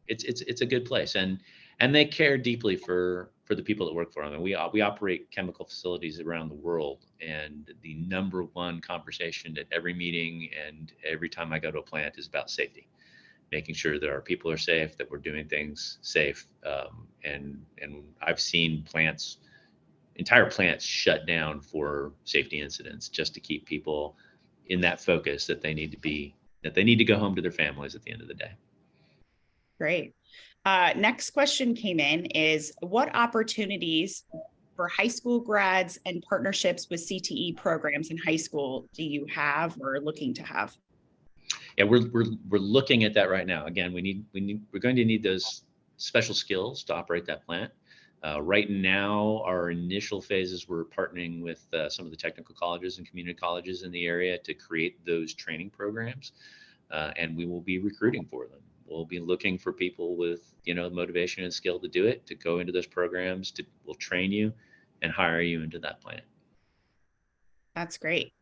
it's a good place, and they care deeply for the people that work for them. And we operate chemical facilities around the world, and the number one conversation at every meeting and every time I go to a plant is about safety, making sure that our people are safe, that we're doing things safe. And I've seen entire plants shut down for safety incidents just to keep people in that focus that they need to go home to their families at the end of the day. Great. Next question came in is, what opportunities for high school grads and partnerships with CTE programs in high school do you have or looking to have? Yeah, we're looking at that right now. Again, we're going to need those special skills to operate that plant. Right now, our initial phases, we're partnering with some of the technical colleges and community colleges in the area to create those training programs, and we will be recruiting for them. We'll be looking for people with motivation and skill to do it, to go into those programs. We'll train you and hire you into that plant. That's great.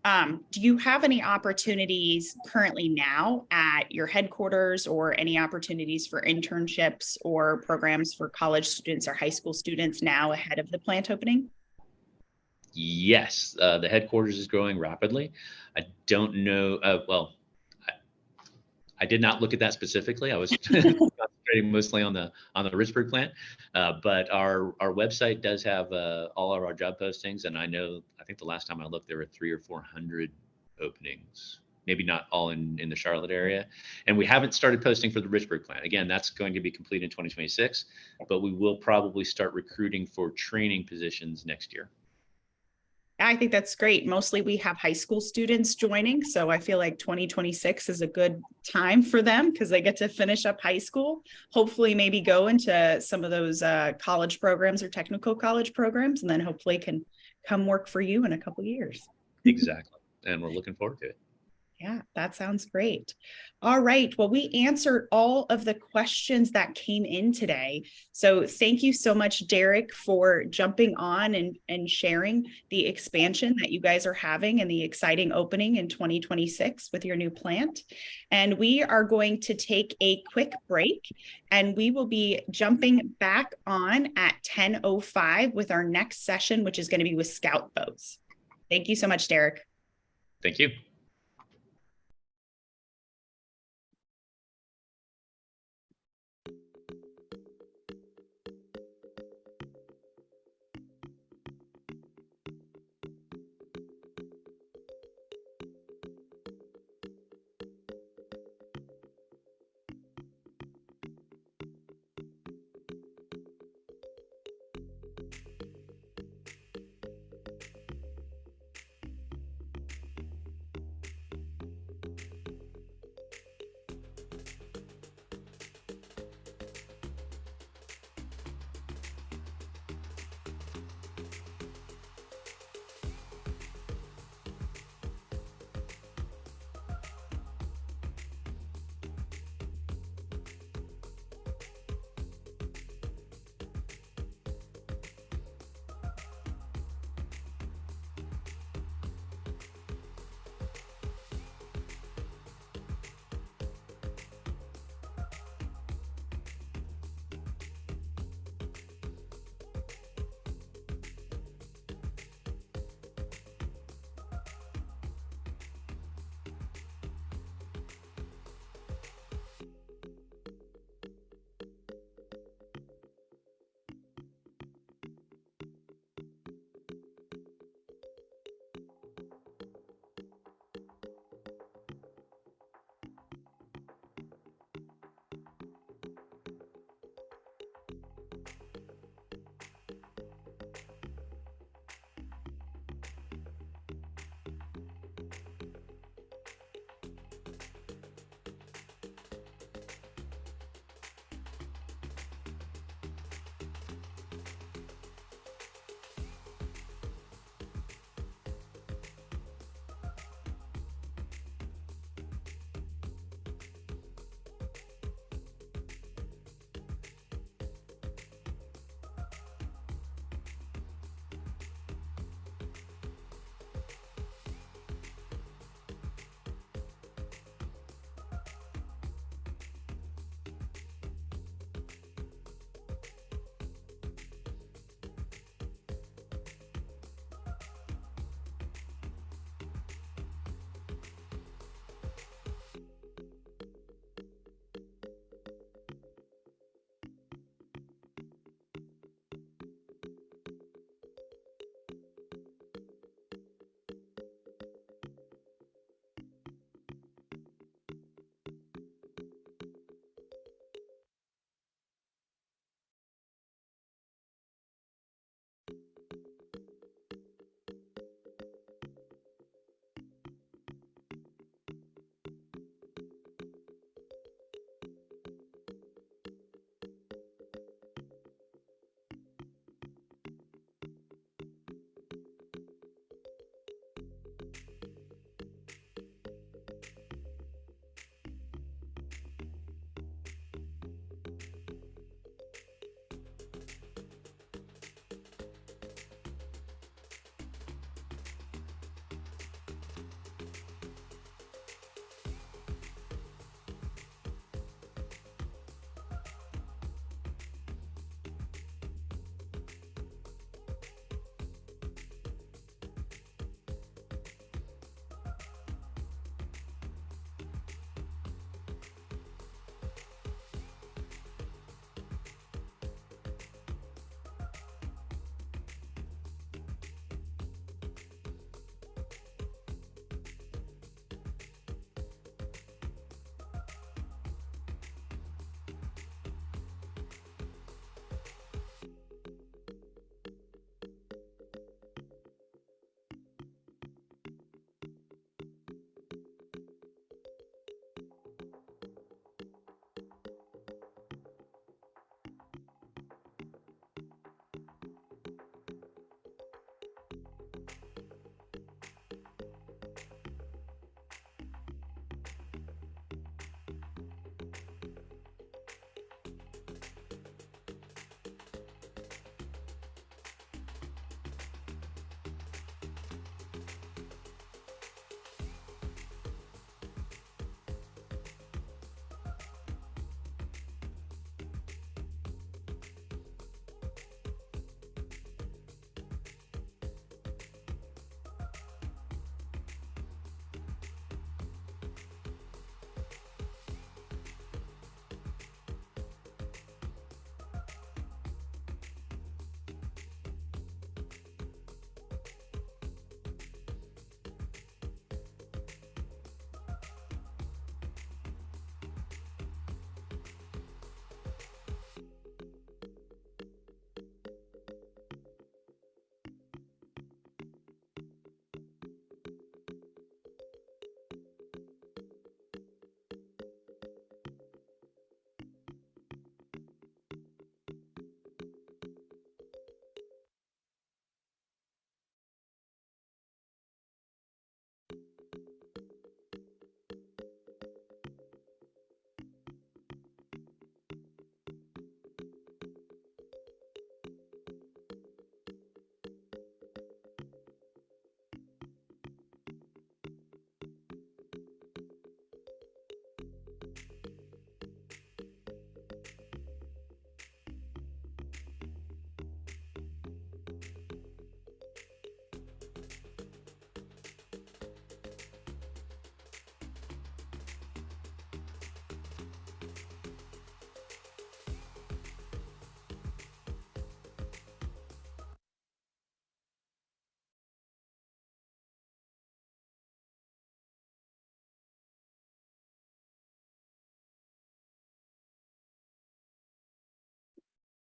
Do you have any opportunities currently now at your headquarters, or any opportunities for internships or programs for college students or high school students now ahead of the plant opening? Yes, the headquarters is growing rapidly. I don't know. Well, I did not look at that specifically. I was concentrating mostly on the Richburg plant, but our website does have all of our job postings, and I think the last time I looked, there were 300 or 400 openings. Maybe not all in the Charlotte area, and we haven't started posting for the Richburg plant. Again, that's going to be complete in 2026, but we will probably start recruiting for training positions next year. I think that's great. Mostly we have high school students joining, so I feel like 2026 is a good time for them because they get to finish up high school, hopefully maybe go into some of those college programs or technical college programs, and then hopefully can come work for you in a couple of years. Exactly. And we're looking forward to it. Yeah, that sounds great. All right. Well, we answered all of the questions that came in today. So thank you so much, Derek, for jumping on and sharing the expansion that you guys are having and the exciting opening in 2026 with your new plant. And we are going to take a quick break, and we will be jumping back on at 10:05 with our next session, which is going to be with Scout Boats. Thank you so much, Derek. Thank you.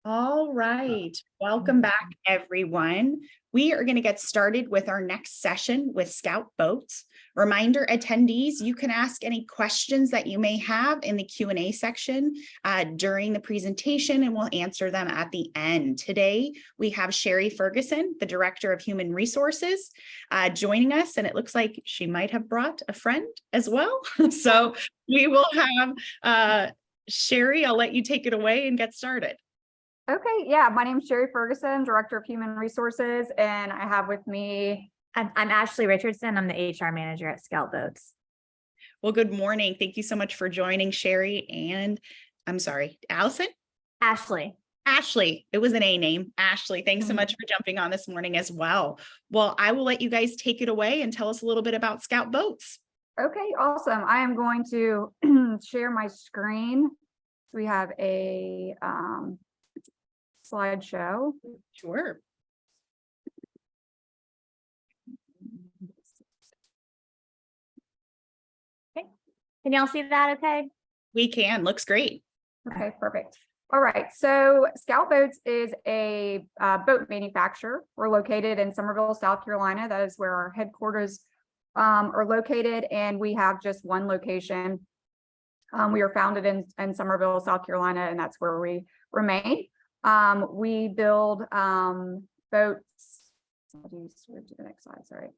All right. Welcome back, everyone. We are going to get started with our next session with Scout Boats. Reminder attendees, you can ask any questions that you may have in the Q&A section during the presentation, and we'll answer them at the end. Today, we have Sherry Ferguson, the Director of Human Resources, joining us, and it looks like she might have brought a friend as well. So we will have Sherry, I'll let you take it away and get started. Okay, yeah, my name is Sherry Ferguson, Director of Human Resources, and I have with me. I'm Ashley Richardson. I'm the HR manager at Scout Boats. Well, good morning. Thank you so much for joining, Sherry. And I'm sorry, Allison? Ashley. Ashley. It was an A name. Ashley, thanks so much for jumping on this morning as well. Well, I will let you guys take it away and tell us a little bit about Scout Boats. Okay, awesome. I am going to share my screen. We have a slideshow. Sure. Okay. Can y'all see that okay? We can. Looks great. Okay, perfect. All right. So Scout Boats is a boat manufacturer. We're located in Summerville, South Carolina. That is where our headquarters are located, and we have just one location. We are founded in Summerville, South Carolina, and that's where we remain. We build boats. I'll do switch to the next slide. Sorry.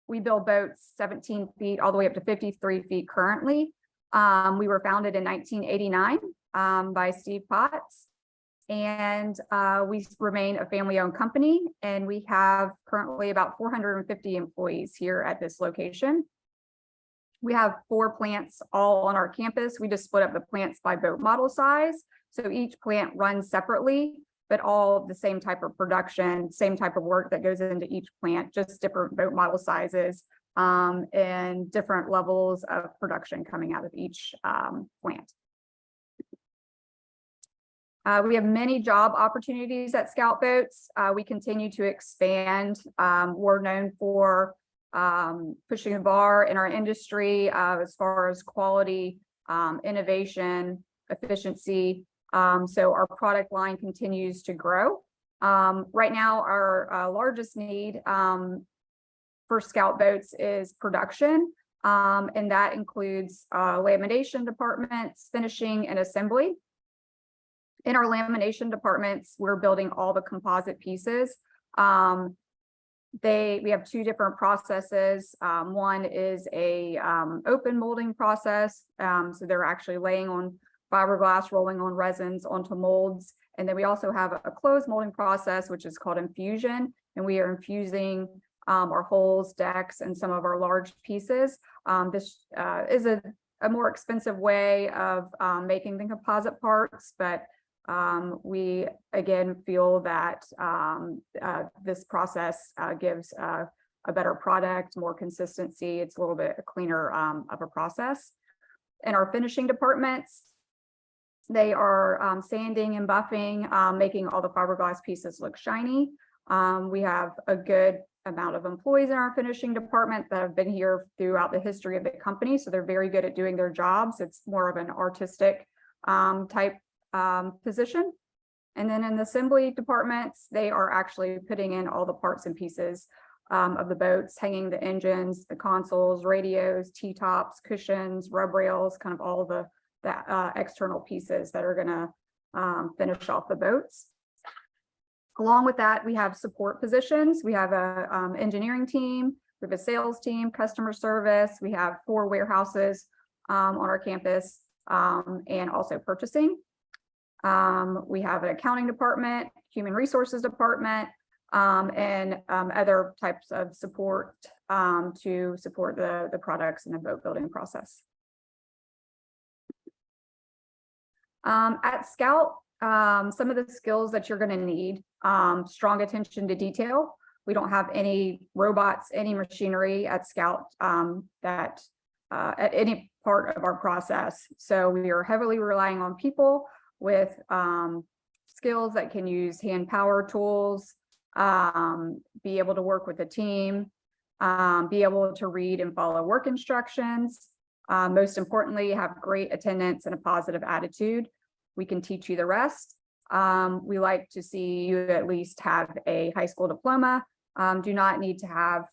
We build boats 17 feet all the way up to 53 feet currently. We were founded in 1989 by Steve Potts, and we remain a family-owned company, and we have currently about 450 employees here at this location. We have 4 plants all on our campus. We just split up the plants by boat model size. So each plant runs separately, but all the same type of production, same type of work that goes into each plant, just different boat model sizes and different levels of production coming out of each plant. We have many job opportunities at Scout Boats. We continue to expand. We're known for pushing the bar in our industry as far as quality, innovation, efficiency. So our product line continues to grow. Right now, our largest need for Scout Boats is production, and that includes lamination departments, finishing, and assembly. In our lamination departments, we're building all the composite pieces. We have 2 different processes. One is a open molding process. So they're actually laying on fiberglass, rolling on resins onto molds. And then we also have a closed molding process, which is called infusion. And we are infusing our hulls, decks, and some of our large pieces. This is a more expensive way of making the composite parts, but we again feel that this process gives a better product, more consistency. It's a little bit cleaner of a process. In our finishing departments, they are sanding and buffing, making all the fiberglass pieces look shiny. We have a good amount of employees in our finishing department that have been here throughout the history of the company, so they're very good at doing their jobs. It's more of an artistic type position. And then in the assembly departments, they are actually putting in all the parts and pieces of the boats, hanging the engines, the consoles, radios, T-tops, cushions, rub rails, kind of all of the external pieces that are going to finish off the boats. Along with that, we have support positions. We have a engineering team, we have a sales team, customer service. We have 4 warehouses on our campus and also purchasing. We have an accounting department, human resources department, and other types of support to support the products and the boat building process. At Scout, some of the skills that you're going to need, strong attention to detail. We don't have any robots, any machinery at Scout that at any part of our process. So we are heavily relying on people with skills that can use hand power tools, be able to work with a team, be able to read and follow work instructions. Most importantly, have great attendance and a positive attitude. We can teach you the rest. We like to see you at least have a high school diploma. Do not need to have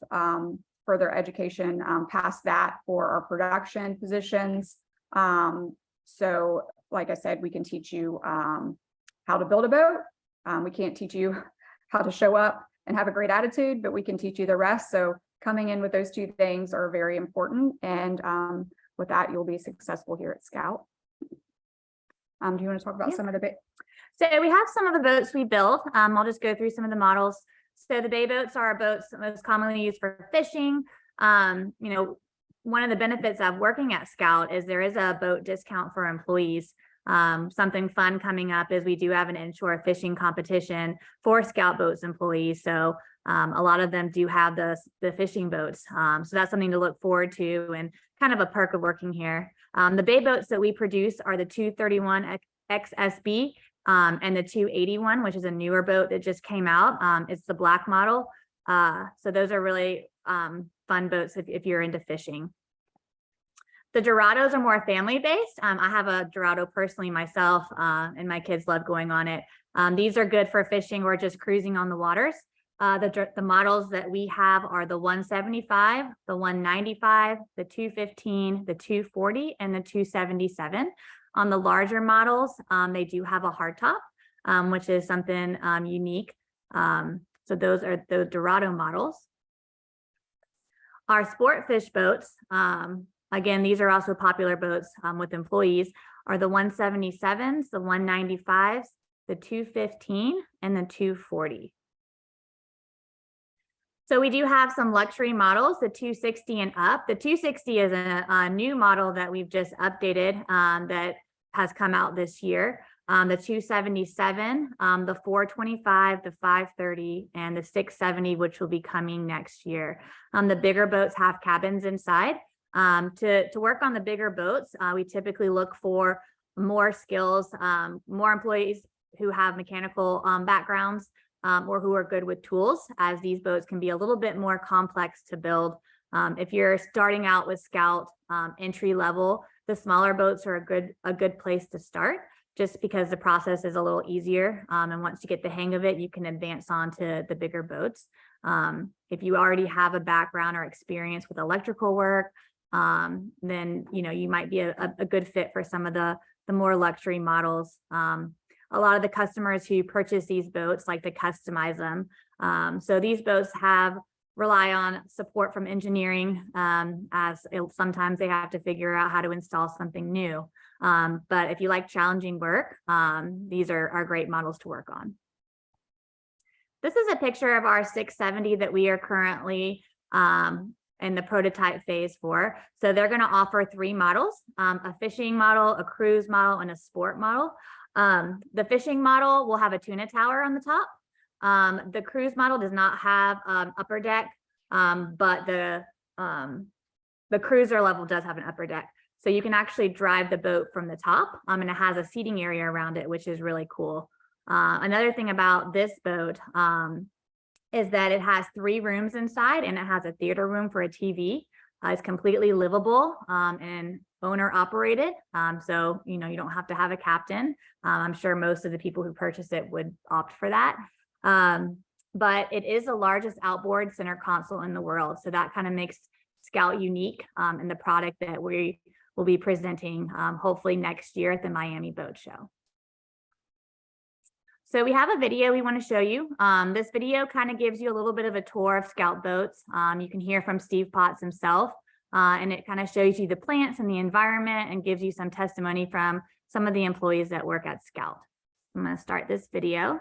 further education past that for our production positions. So like I said, we can teach you how to build a boat. We can't teach you how to show up and have a great attitude, but we can teach you the rest. So coming in with those two things are very important. And with that, you'll be successful here at Scout. Do you want to talk about some of the bit? So we have some of the boats we build. I'll just go through some of the models. So the bay boats are boats most commonly used for fishing. You know, one of the benefits of working at Scout is there is a boat discount for employees. Something fun coming up is we do have an inshore fishing competition for Scout Boats employees. So a lot of them do have the fishing boats. So that's something to look forward to and kind of a perk of working here. The bay boats that we produce are the 231 XSB and the 281, which is a newer boat that just came out. It's the black model. So those are really fun boats if you're into fishing. The Dorados are more family-based. I have a Dorado personally myself, and my kids love going on it. These are good for fishing or just cruising on the waters. The models that we have are the 175, the 195, the 215, the 240, and the 277. On the larger models, they do have a hardtop, which is something unique. So those are the Dorado models. Our sport fish boats, again, these are also popular boats with employees, are the 177s, the 195s, the 215, and the 240. So we do have some luxury models, the 260 and up. The 260 is a new model that we've just updated that has come out this year. The 277, the 425, the 530, and the 670, which will be coming next year. The bigger boats have cabins inside. To work on the bigger boats, we typically look for more skills, more employees who have mechanical backgrounds or who are good with tools, as these boats can be a little bit more complex to build. If you're starting out with Scout entry level, the smaller boats are a good place to start, just because the process is a little easier. And once you get the hang of it, you can advance on to the bigger boats. If you already have a background or experience with electrical work, then you might be a good fit for some of the more luxury models. A lot of the customers who purchase these boats like to customize them. So these boats rely on support from engineering, as sometimes they have to figure out how to install something new. But if you like challenging work, these are great models to work on. This is a picture of our 670 that we are currently in the prototype phase for. So they're going to offer 3 models, a fishing model, a cruise model, and a sport model. The fishing model will have a tuna tower on the top. The cruise model does not have upper deck, but the cruiser level does have an upper deck. So you can actually drive the boat from the top, and it has a seating area around it, which is really cool. Another thing about this boat is that it has 3 rooms inside, and it has a theater room for a TV. It's completely livable and owner operated. So, you don't have to have a captain. I'm sure most of the people who purchase it would opt for that. But it is the largest outboard center console in the world. So that kind of makes Scout unique in the product that we will be presenting hopefully next year at the Miami Boat Show. So we have a video we want to show you. This video kind of gives you a little bit of a tour of Scout boats. You can hear from Steve Potts himself, and it kind of shows you the plants and the environment and gives you some testimony from some of the employees that work at Scout. I'm going to start this video.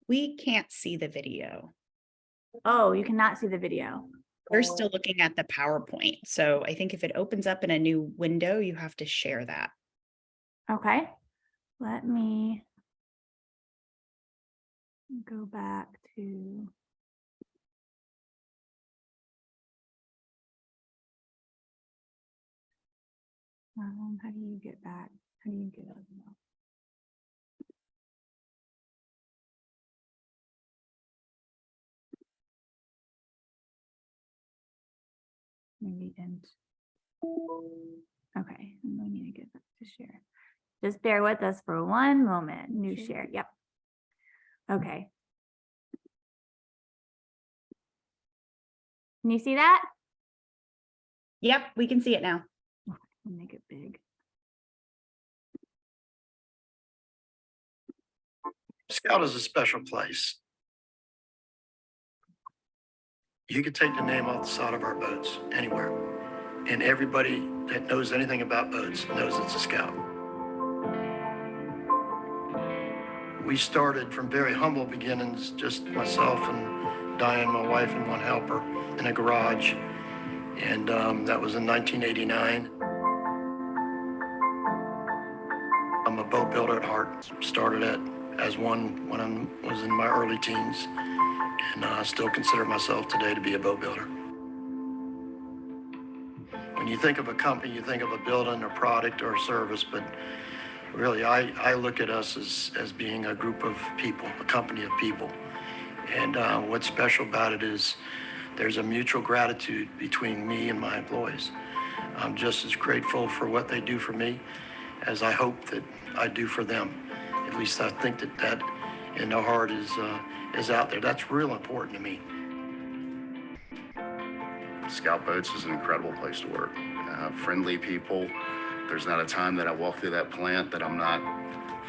We can't see the video. Oh, you cannot see the video. We're still looking at the PowerPoint. So I think if it opens up in a new window, you have to share that. Okay. Let me go back to. How do you get back? How do you get up? Maybe end. Okay, and we need to get back to share. Just bear with us for one moment. New share. Yep. Okay. Can you see that? Yep, we can see it now. I'll make it big. Scout is a special place. You could take the name off the side of our boats anywhere, and everybody that knows anything about boats knows it's a Scout. We started from very humble beginnings, just myself and Diane, my wife, and one helper in a garage, and that was in 1989. I'm a boat builder at heart. Started as one when I was in my early teens, and I still consider myself today to be a boat builder. When you think of a company, you think of a building, a product, or a service, but really I look at us as being a group of people, a company of people. And what's special about it is there's a mutual gratitude between me and my employees. I'm just as grateful for what they do for me as I hope that I do for them. At least I think that in the heart is out there. That's real important to me. Scout Boats is an incredible place to work. Friendly people. There's not a time that I walk through that plant that I'm not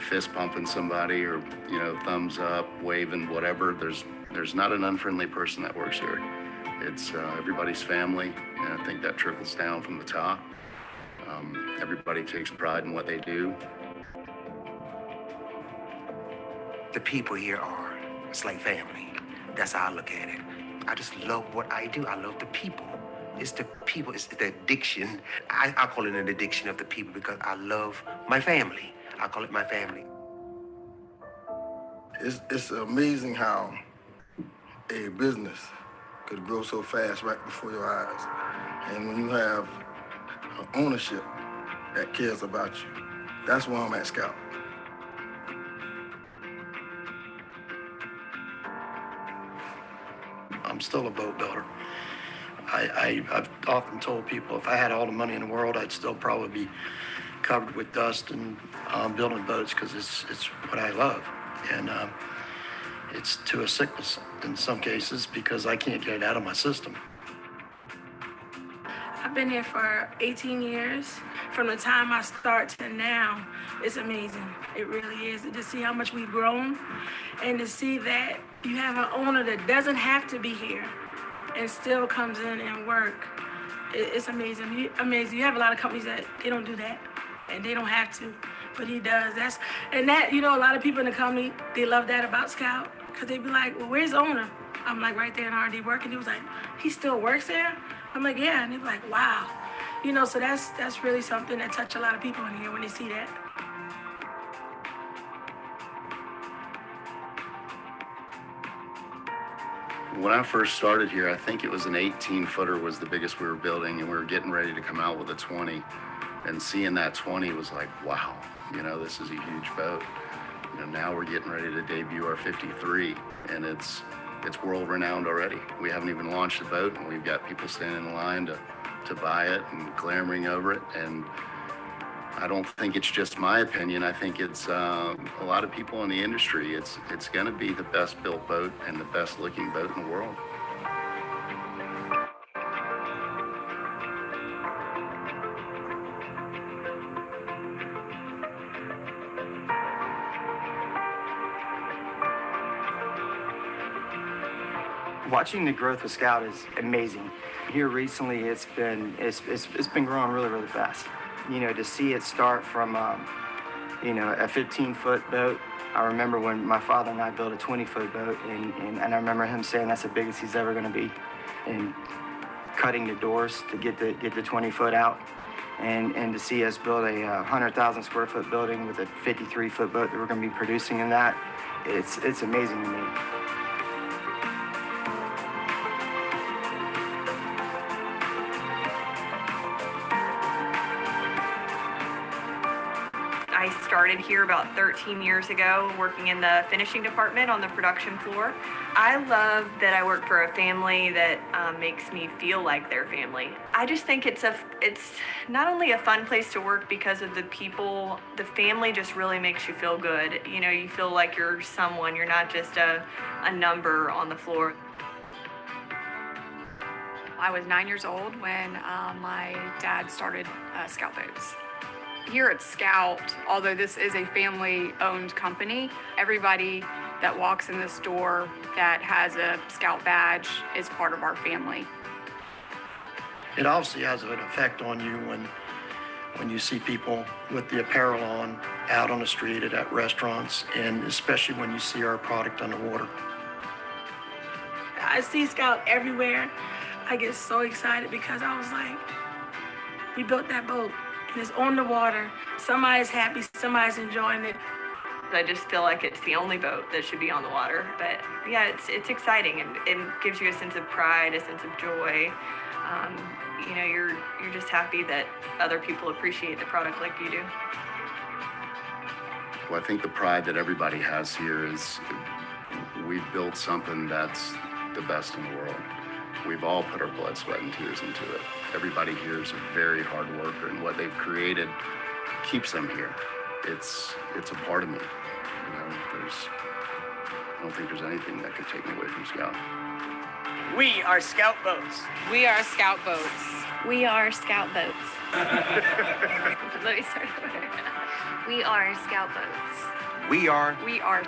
fist pumping somebody or, you know, thumbs up, waving, whatever. There's not an unfriendly person that works here. It's everybody's family, and I think that trickles down from the top. Everybody takes pride in what they do. The people here are, it's like family. That's how I look at it. I just love what I do. I love the people. It's the people, it's the addiction. I call it an addiction of the people because I love my family. I call it my family. It's amazing how a business could grow so fast right before your eyes. And when you have ownership that cares about you, that's why I'm at Scout. I'm still a boat builder. I've often told people if I had all the money in the world, I'd still probably be covered with dust and building boats because it's what I love. And it's to a sickness in some cases because I can't get it out of my system. I've been here for 18 years. From the time I start to now, it's amazing. It really is. To see how much we've grown and to see that you have an owner that doesn't have to be here and still comes in and work. It's amazing. Amazing. You have a lot of companies that they don't do that and they don't have to, but he does. You know, a lot of people in the company, they love that about Scout because they be like, well, where's the owner? I'm like right there in R&D working. He was like, he still works there? I'm like, yeah. And they're like, wow. You know, so that's really something that touched a lot of people in here when they see that. When I first started here, I think it was an 18-footer was the biggest we were building, and we were getting ready to come out with a 20. And seeing that 20 was like, wow, you know, this is a huge boat. You know, now we're getting ready to debut our 53, and it's world-renowned already. We haven't even launched the boat, and we've got people standing in line to buy it and clamoring over it. And I don't think it's just my opinion. I think it's a lot of people in the industry. It's going to be the best built boat and the best looking boat in the world. Watching the growth of Scout is amazing. Here recently, it's been growing really, really fast. You know, to see it start from, you know, a 15-foot boat. I remember when my father and I built a 20-foot boat, and I remember him saying that's the biggest he's ever going to be, and cutting the doors to get the 20-foot out, and to see us build a 100,000 square foot building with a 53-foot boat that we're going to be producing in that, it's amazing to me. I started here about 13 years ago, working in the finishing department on the production floor. I love that I work for a family that makes me feel like their family. I just think it's not only a fun place to work because of the people, the family just really makes you feel good. You know, you feel like you're someone, you're not just a number on the floor. I was 9 years old when my dad started Scout Boats. Here at Scout, although this is a family-owned company, everybody that walks in this door that has a Scout badge is part of our family. It obviously has an effect on you when you see people with the apparel on out on the street at restaurants, and especially when you see our product underwater. I see Scout everywhere. I get so excited because I was like, we built that boat and it's on the water. Somebody's happy, somebody's enjoying it. I just feel like it's the only boat that should be on the water. But yeah, it's exciting and it gives you a sense of pride, a sense of joy. You know, you're just happy that other people appreciate the product like you do. Well, I think the pride that everybody has here is we've built something that's the best in the world. We've all put our blood, sweat, and tears into it. Everybody here is a very hard worker, and what they've created keeps them here. It's a part of me. You know, I don't think there's anything that could take me away from Scout. We are Scout Boats. We are Scout Boats. We are Scout Boats. Let me start over. We are Scout Boats. We are. We are.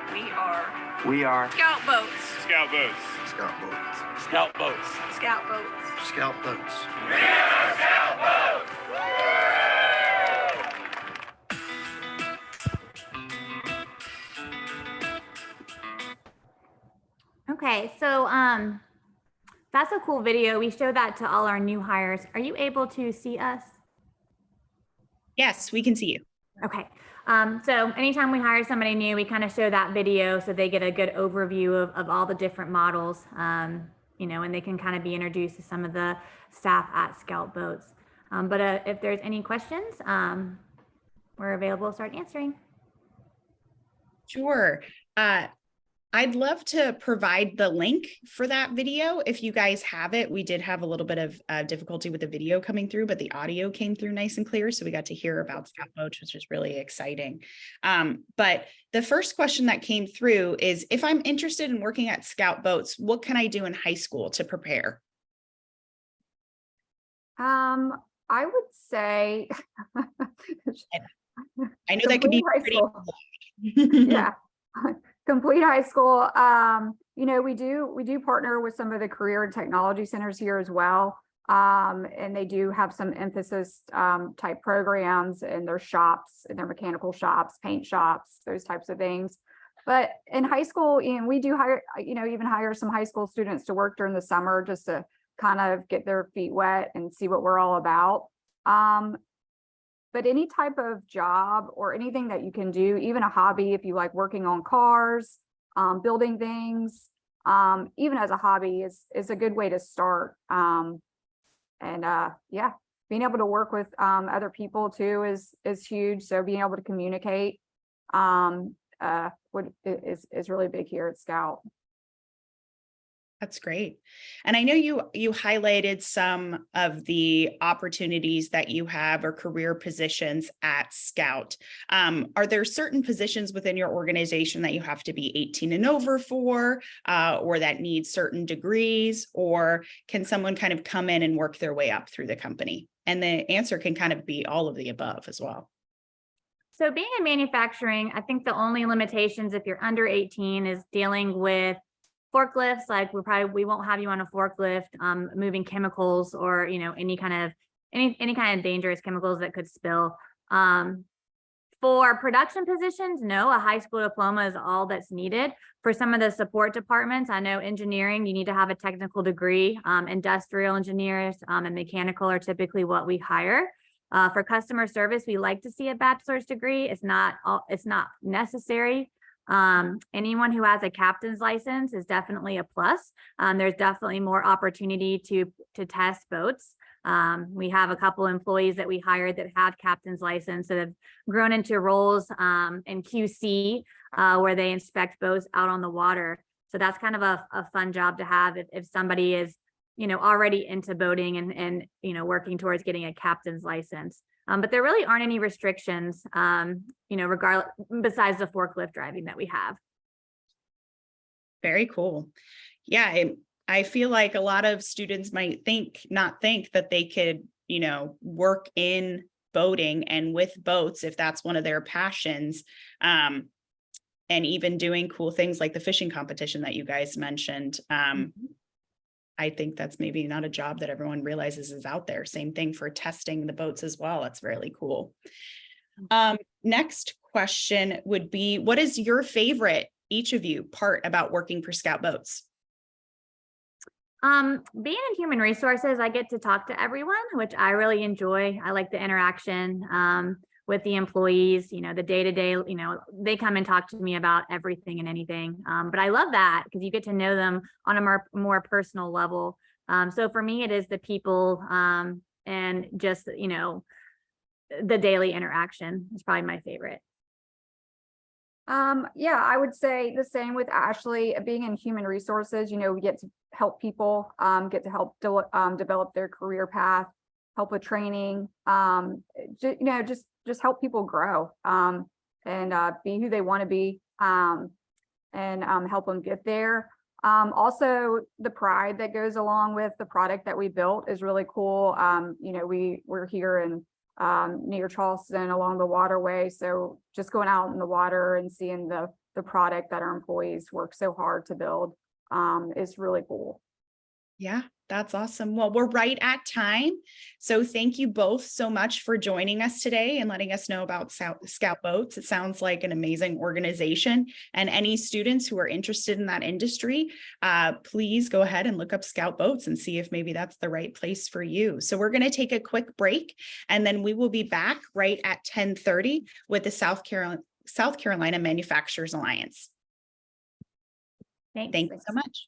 We are. Scout Boats. Scout Boats. Scout Boats. Scout Boats. Scout Boats. Scout Boats. Okay, so that's a cool video. We show that to all our new hires. Are you able to see us? Yes, we can see you. Okay. So anytime we hire somebody new, we kind of show that video so they get a good overview of all the different models, you know, and they can kind of be introduced to some of the staff at Scout Boats. But if there's any questions, we're available to start answering. Sure. I'd love to provide the link for that video if you guys have it. We did have a little bit of difficulty with the video coming through, but the audio came through nice and clear. So we got to hear about Scout Boats, which was really exciting. But the first question that came through is, if I'm interested in working at Scout Boats, what can I do in high school to prepare? I would say, I know that could be pretty. Yeah. Complete high school. You know, we do partner with some of the career and technology centers here as well. And they do have some emphasis type programs in their shops, in their mechanical shops, paint shops, those types of things. But in high school, we do hire, even hire some high school students to work during the summer just to kind of get their feet wet and see what we're all about. But any type of job or anything that you can do, even a hobby, if you like working on cars, building things, even as a hobby is a good way to start. Yeah, being able to work with other people too is huge. So being able to communicate is really big here at Scout. That's great. And I know you highlighted some of the opportunities that you have or career positions at Scout. Are there certain positions within your organization that you have to be 18 and over for, or that need certain degrees, or can someone kind of come in and work their way up through the company? And the answer can kind of be all of the above as well. So being in manufacturing, I think the only limitations if you're under 18 is dealing with forklifts. Like we won't have you on a forklift moving chemicals or any kind of dangerous chemicals that could spill. For production positions, no, a high school diploma is all that's needed. For some of the support departments, I know engineering, you need to have a technical degree. Industrial engineers and mechanical are typically what we hire. For customer service, we like to see a bachelor's degree. It's not necessary. Anyone who has a captain's license is definitely a plus. There's definitely more opportunity to test boats. We have a couple employees that we hired that have captain's license that have grown into roles in QC where they inspect boats out on the water. So that's kind of a fun job to have if somebody is, already into boating and working towards getting a captain's license. But there really aren't any restrictions, regardless, besides the forklift driving that we have. Very cool. Yeah, I feel like a lot of students might not think that they could, work in boating and with boats if that's one of their passions. And even doing cool things like the fishing competition that you guys mentioned. I think that's maybe not a job that everyone realizes is out there. Same thing for testing the boats as well. That's really cool. Next question would be, what is your favorite, each of you, part about working for Scout Boats? Being in human resources, I get to talk to everyone, which I really enjoy. I like the interaction with the employees, the day-to-day, they come and talk to me about everything and anything. But I love that because you get to know them on a more personal level. So for me, it is the people and just, the daily interaction is probably my favorite. Yeah, I would say the same with Ashley. Being in human resources, we get to help people, get to help develop their career path, help with training, just help people grow and be who they want to be, and help them get there. Also, the pride that goes along with the product that we built is really cool. We're here in near Charleston along the waterway, so just going out in the water and seeing the product that our employees work so hard to build is really cool. Yeah, that's awesome. Well, we're right at time. So thank you both so much for joining us today and letting us know about Scout Boats. It sounds like an amazing organization, and any students who are interested in that industry, please go ahead and look up Scout Boats and see if maybe that's the right place for you. So we're going to take a quick break, and then we will be back right at 10:30 with the South Carolina Manufacturers Alliance. Thank you so much.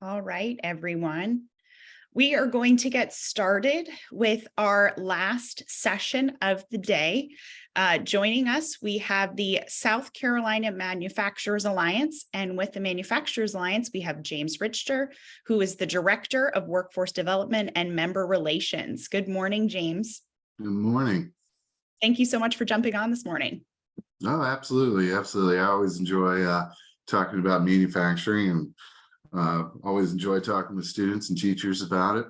All right, everyone. We are going to get started with our last session of the day. Joining us, we have the South Carolina Manufacturers Alliance, and with the Manufacturers Alliance, we have James Richter, who is the Director of Workforce Development and Member Relations. Good morning, James. Good morning. Thank you so much for jumping on this morning. Oh, absolutely. Absolutely. I always enjoy talking about manufacturing, and always enjoy talking with students and teachers about it.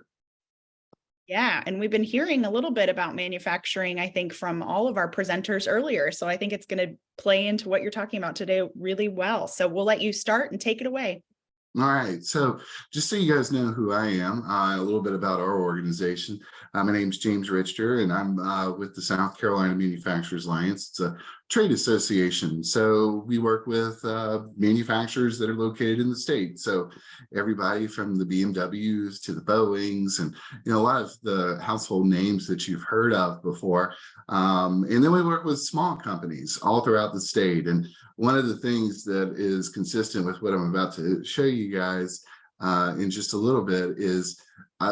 Yeah, and we've been hearing a little bit about manufacturing, I think, from all of our presenters earlier. So I think it's going to play into what you're talking about today really well. So we'll let you start and take it away. All right, so just so you guys know who I am, a little bit about our organization. My name's James Richter, and I'm with the South Carolina Manufacturers Alliance. It's a trade association. So we work with manufacturers that are located in the state. So everybody from the BMWs to the Boeings, and a lot of the household names that you've heard of before. And then we work with small companies all throughout the state. And one of the things that is consistent with what I'm about to show you guys in just a little bit is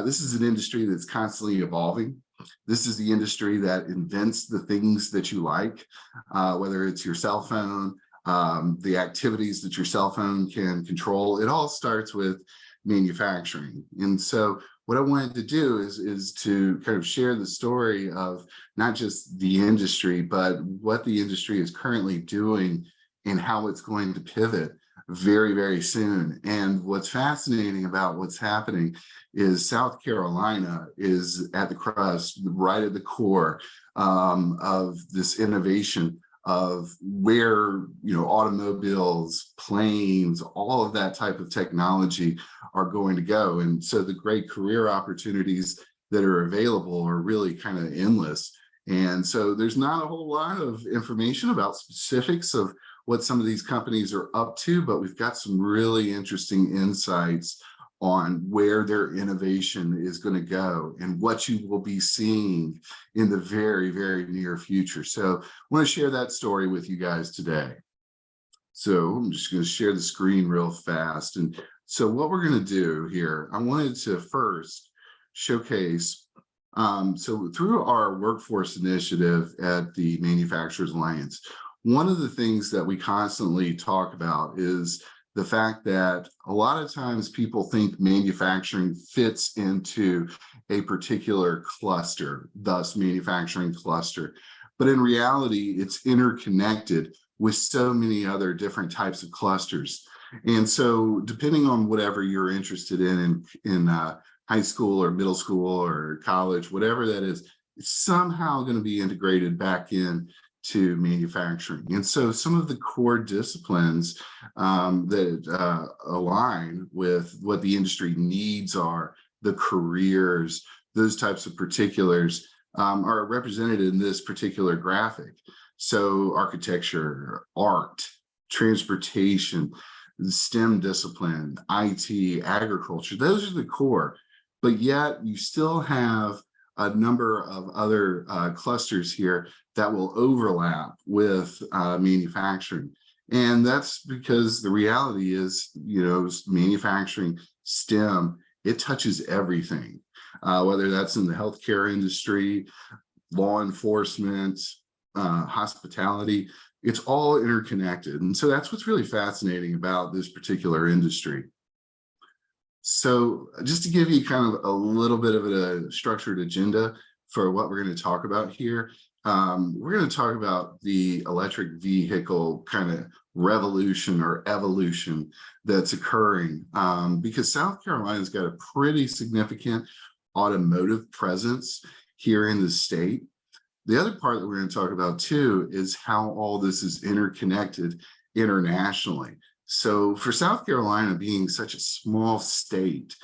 this is an industry that's constantly evolving. This is the industry that invents the things that you like, whether it's your cell phone, the activities that your cell phone can control. It all starts with manufacturing. And so what I wanted to do is to kind of share the story of not just the industry, but what the industry is currently doing and how it's going to pivot very, very soon. And what's fascinating about what's happening is South Carolina is at the crust, right at the core of this innovation of where automobiles, planes, all of that type of technology are going to go. And so the great career opportunities that are available are really kind of endless. And so there's not a whole lot of information about specifics of what some of these companies are up to, but we've got some really interesting insights on where their innovation is going to go and what you will be seeing in the very, very near future. So I want to share that story with you guys today. So I'm just going to share the screen real fast. And so what we're going to do here, I wanted to first showcase, so through our workforce initiative at the Manufacturers Alliance, one of the things that we constantly talk about is the fact that a lot of times people think manufacturing fits into a particular cluster, thus manufacturing cluster. But in reality, it's interconnected with so many other different types of clusters. And so depending on whatever you're interested in high school or middle school or college, whatever that is, it's somehow going to be integrated back in to manufacturing. And so some of the core disciplines that align with what the industry needs are, the careers, those types of particulars are represented in this particular graphic. So architecture, art, transportation, STEM discipline, IT, agriculture, those are the core, but yet you still have a number of other clusters here that will overlap with manufacturing. And that's because the reality is, manufacturing, STEM, it touches everything, whether that's in the healthcare industry, law enforcement, hospitality, it's all interconnected. And so that's what's really fascinating about this particular industry. So just to give you kind of a little bit of a structured agenda for what we're going to talk about here, we're going to talk about the electric vehicle kind of revolution or evolution that's occurring because South Carolina's got a pretty significant automotive presence here in the state. The other part that we're going to talk about too is how all this is interconnected internationally. So for South Carolina being such a small state,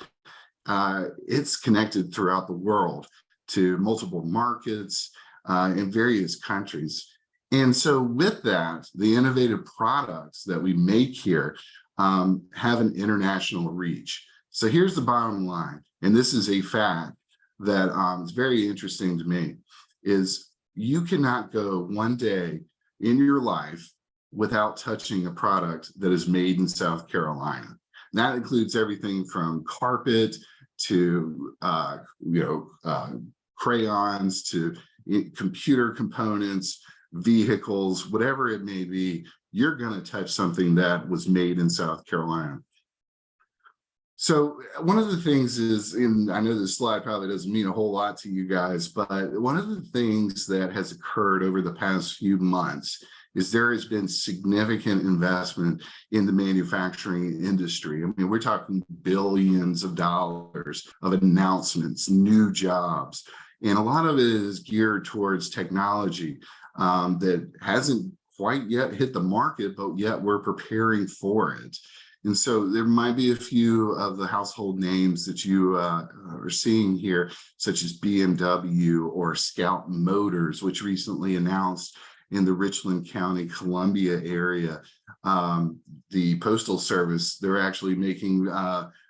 it's connected throughout the world to multiple markets in various countries. And so with that, the innovative products that we make here have an international reach. So here's the bottom line, and this is a fact that is very interesting to me, is you cannot go one day in your life without touching a product that is made in South Carolina. And that includes everything from carpet to crayons to computer components, vehicles, whatever it may be. You're going to touch something that was made in South Carolina. So one of the things is, and I know this slide probably doesn't mean a whole lot to you guys, but one of the things that has occurred over the past few months is there has been significant investment in the manufacturing industry. I mean, we're talking billions of dollars of announcements, new jobs, and a lot of it is geared towards technology that hasn't quite yet hit the market, but yet we're preparing for it. And so there might be a few of the household names that you are seeing here, such as BMW or Scout Motors, which recently announced in the Richland County, Columbia area. The Postal Service, they're actually making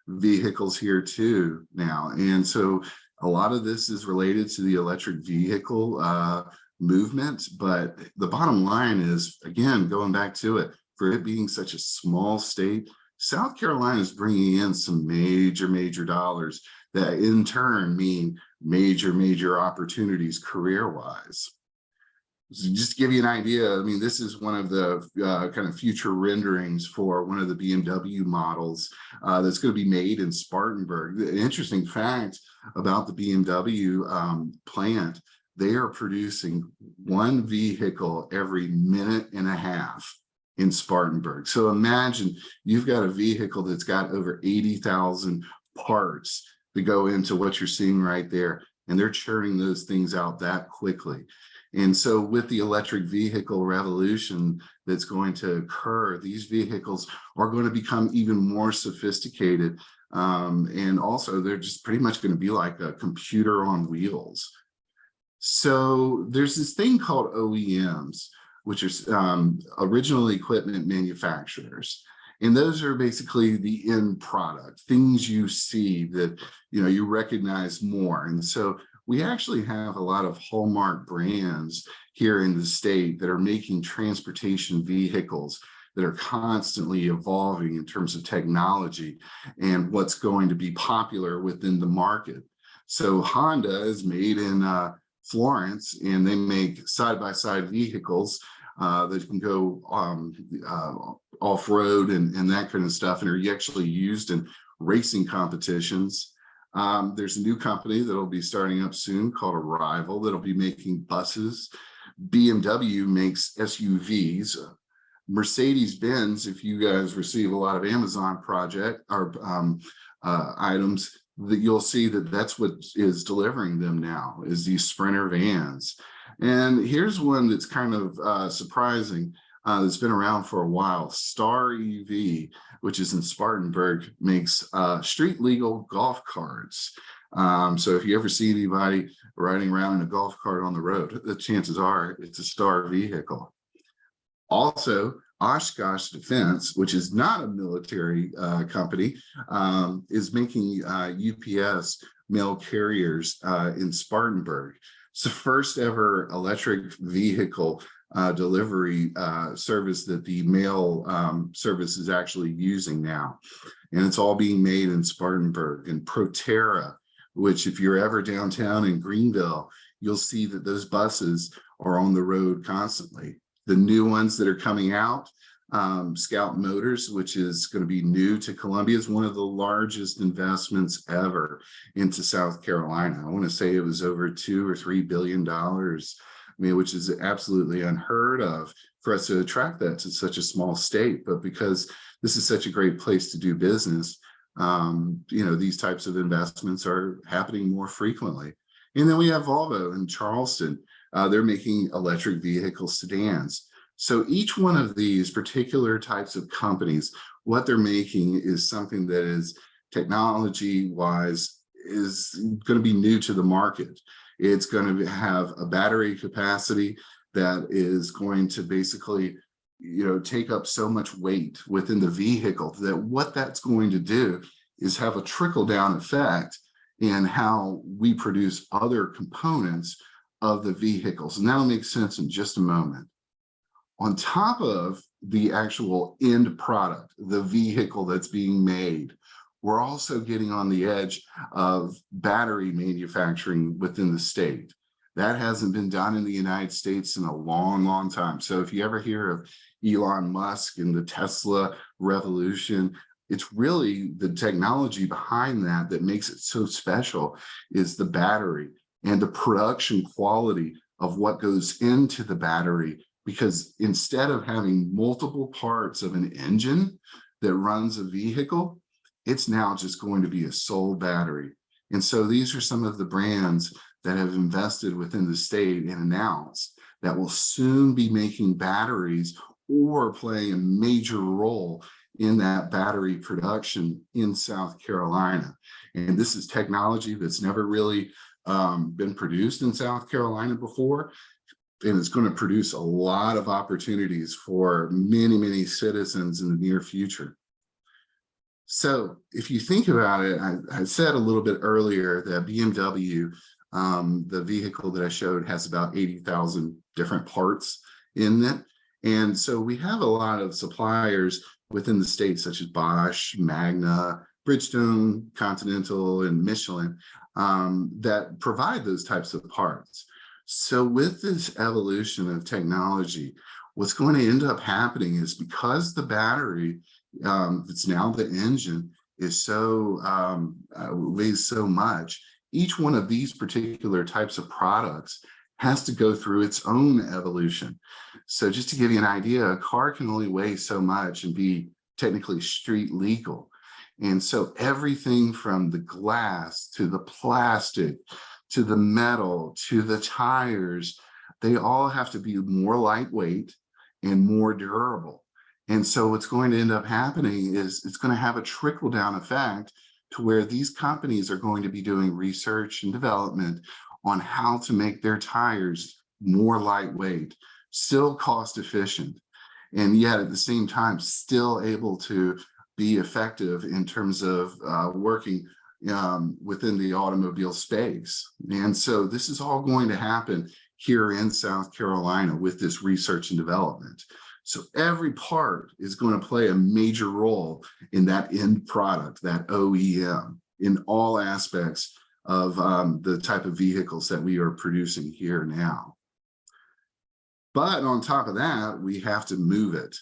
vehicles here too now. And so a lot of this is related to the electric vehicle movement. But the bottom line is, again, going back to it, for it being such a small state, South Carolina is bringing in some major dollars that in turn mean major opportunities career-wise. So just to give you an idea, I mean, this is one of the kind of future renderings for one of the BMW models that's going to be made in Spartanburg. The interesting fact about the BMW plant, they are producing one vehicle every minute and a half in Spartanburg. So imagine you've got a vehicle that's got over 80,000 parts that go into what you're seeing right there, and they're churning those things out that quickly. And so with the electric vehicle revolution that's going to occur, these vehicles are going to become even more sophisticated. And also they're just pretty much going to be like a computer on wheels. So there's this thing called OEMs, which are original equipment manufacturers. And those are basically the end product, things you see that, you recognize more. And so we actually have a lot of hallmark brands here in the state that are making transportation vehicles that are constantly evolving in terms of technology and what's going to be popular within the market. So Honda is made in Florence, and they make side-by-side vehicles that can go off-road and that kind of stuff, and are actually used in racing competitions. There's a new company that'll be starting up soon called Arrival that'll be making buses. BMW makes SUVs. Mercedes-Benz, if you guys receive a lot of Amazon project or items, that you'll see that that's what is delivering them now, is these Sprinter vans. And here's one that's kind of surprising. That's been around for a while. Star EV, which is in Spartanburg, makes street legal golf carts. So if you ever see anybody riding around in a golf cart on the road, the chances are it's a Star vehicle. Also, Oshkosh Defense, which is not a military company, is making UPS mail carriers in Spartanburg. It's the first ever electric vehicle delivery service that the mail service is actually using now. And it's all being made in Spartanburg. And Proterra, which if you're ever downtown in Greenville, you'll see that those buses are on the road constantly. The new ones that are coming out, Scout Motors, which is going to be new to Columbia, is one of the largest investments ever into South Carolina. I want to say it was over $2 or $3 billion. I mean, which is absolutely unheard of for us to attract that to such a small state. But because this is such a great place to do business, these types of investments are happening more frequently. And then we have Volvo in Charleston. They're making electric vehicle sedans. So each one of these particular types of companies, what they're making is something that is technology-wise is going to be new to the market. It's going to have a battery capacity that is going to basically, take up so much weight within the vehicle that what that's going to do is have a trickle-down effect in how we produce other components of the vehicles. And that'll make sense in just a moment. on top of the actual end product, the vehicle that's being made, we're also getting on the edge of battery manufacturing within the state. That hasn't been done in the United States in a long, long time. So if you ever hear of Elon Musk and the Tesla revolution, it's really the technology behind that that makes it so special is the battery and the production quality of what goes into the battery. Because instead of having multiple parts of an engine that runs a vehicle, it's now just going to be a sole battery. And so these are some of the brands that have invested within the state and announced that will soon be making batteries or playing a major role in that battery production in South Carolina. And this is technology that's never really been produced in South Carolina before. And it's going to produce a lot of opportunities for many, many citizens in the near future. So if you think about it, I said a little bit earlier that BMW, the vehicle that I showed, has about 80,000 different parts in it. And so we have a lot of suppliers within the state, such as Bosch, Magna, Bridgestone, Continental, and Michelin, that provide those types of parts. So with this evolution of technology, what's going to end up happening is because the battery that's now the engine is so weighs so much, each one of these particular types of products has to go through its own evolution. So just to give you an idea, a car can only weigh so much and be technically street legal. And so everything from the glass to the plastic to the metal to the tires, they all have to be more lightweight and more durable. And so what's going to end up happening is it's going to have a trickle down effect to where these companies are going to be doing research and development on how to make their tires more lightweight, still cost efficient, and yet at the same time still able to be effective in terms of working within the automobile space. And so this is all going to happen here in South Carolina with this research and development. So every part is going to play a major role in that end product, that OEM, in all aspects of the type of vehicles that we are producing here now. But on top of that, we have to move it.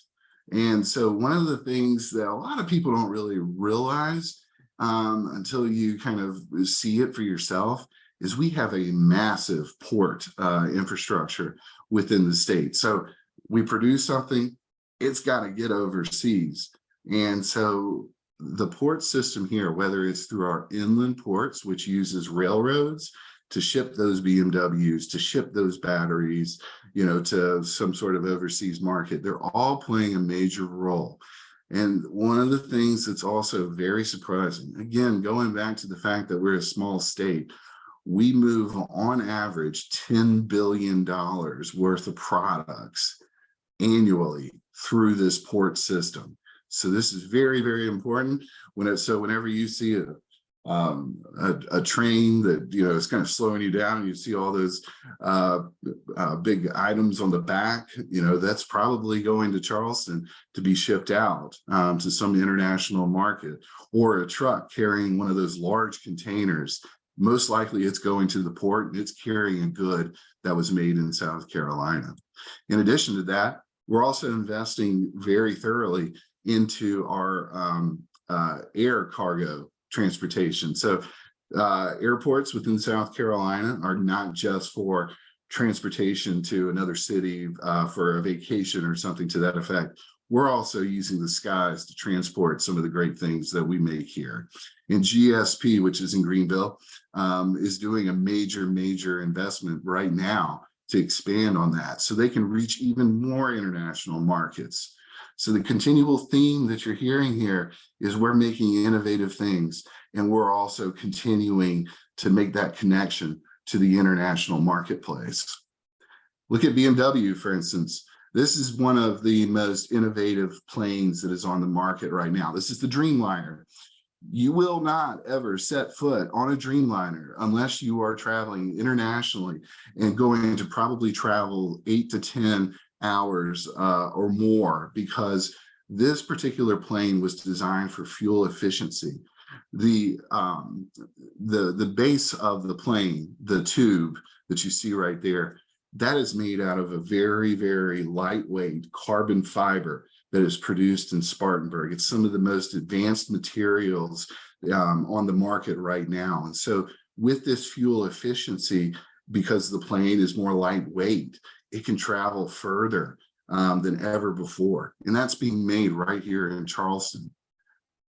And so one of the things that a lot of people don't really realize until you kind of see it for yourself is we have a massive port infrastructure within the state. So we produce something, it's got to get overseas. And so the port system here, whether it's through our inland ports, which uses railroads to ship those BMWs, to ship those batteries, to some sort of overseas market, they're all playing a major role. And one of the things that's also very surprising, again, going back to the fact that we're a small state, we move on average $10 billion worth of products annually through this port system. So this is very, very important. Whenever you see a train that is kind of slowing you down, and you see all those big items on the back, that's probably going to Charleston to be shipped out to some international market, or a truck carrying one of those large containers. Most likely it's going to the port and it's carrying a good that was made in South Carolina. In addition to that, we're also investing very thoroughly into our air cargo transportation. So airports within South Carolina are not just for transportation to another city for a vacation or something to that effect. We're also using the skies to transport some of the great things that we make here. And GSP, which is in Greenville, is doing a major investment right now to expand on that so they can reach even more international markets. So the continual theme that you're hearing here is we're making innovative things, and we're also continuing to make that connection to the international marketplace. Look at BMW, for instance. This is one of the most innovative planes that is on the market right now. This is the Dreamliner. You will not ever set foot on a Dreamliner unless you are traveling internationally and going to probably travel 8 to 10 hours or more, because this particular plane was designed for fuel efficiency. The base of the plane, the tube that you see right there, that is made out of a very, very lightweight carbon fiber that is produced in Spartanburg. It's some of the most advanced materials on the market right now. And so with this fuel efficiency, because the plane is more lightweight, it can travel further than ever before. And that's being made right here in Charleston.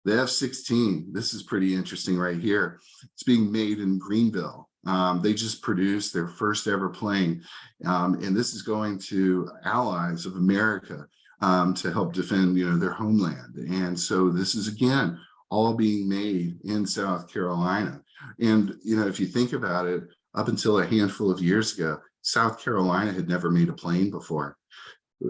The F-16, this is pretty interesting right here. It's being made in Greenville. They just produced their first ever plane. And this is going to allies of America to help defend, their homeland. And so this is, again, all being made in South Carolina. And, if you think about it, up until a handful of years ago, South Carolina had never made a plane before.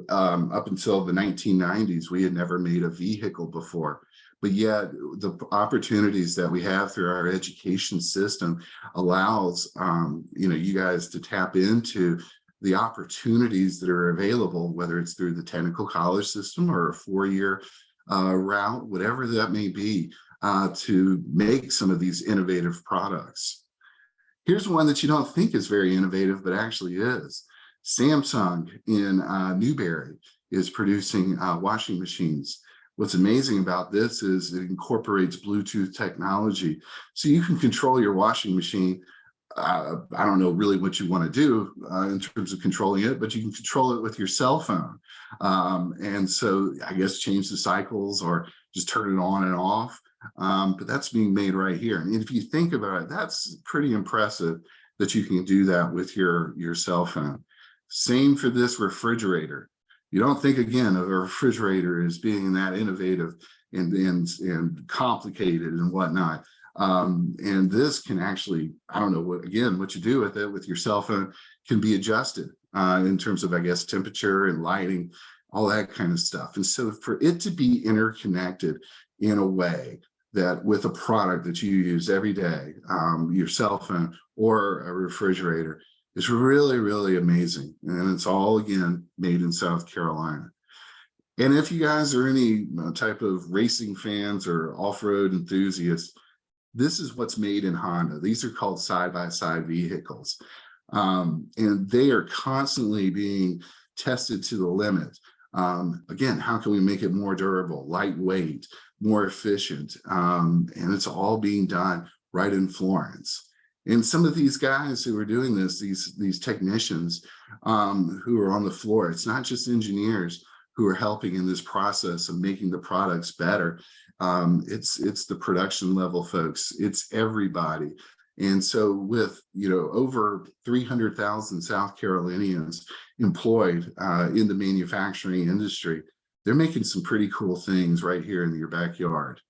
Up until the 1990s, we had never made a vehicle before. But yet the opportunities that we have through our education system allows, you guys to tap into the opportunities that are available, whether it's through the technical college system or a four-year route, whatever that may be, to make some of these innovative products. Here's one that you don't think is very innovative, but actually is. Samsung in Newberry is producing washing machines. What's amazing about this is it incorporates Bluetooth technology. So you can control your washing machine. I don't know really what you want to do in terms of controlling it, but you can control it with your cell phone. And so I guess change the cycles or just turn it on and off. But that's being made right here. And if you think about it, that's pretty impressive that you can do that with your cell phone. Same for this refrigerator. You don't think, again, of a refrigerator as being that innovative and complicated and whatnot. And this can actually, I don't know what you do with it with your cell phone can be adjusted in terms of, I guess, temperature and lighting, all that kind of stuff. And so for it to be interconnected in a way that with a product that you use every day, your cell phone or a refrigerator, is really, really amazing. And it's all, again, made in South Carolina. And if you guys are any type of racing fans or off-road enthusiasts, this is what's made in Honda. These are called side-by-side vehicles. And they are constantly being tested to the limit. Again, how can we make it more durable, lightweight, more efficient? And it's all being done right in Florence. And some of these guys who are doing this, these technicians who are on the floor, it's not just engineers who are helping in this process of making the products better. It's the production level folks, it's everybody. And so with, over 300,000 South Carolinians employed in the manufacturing industry, they're making some pretty cool things right here in your backyard.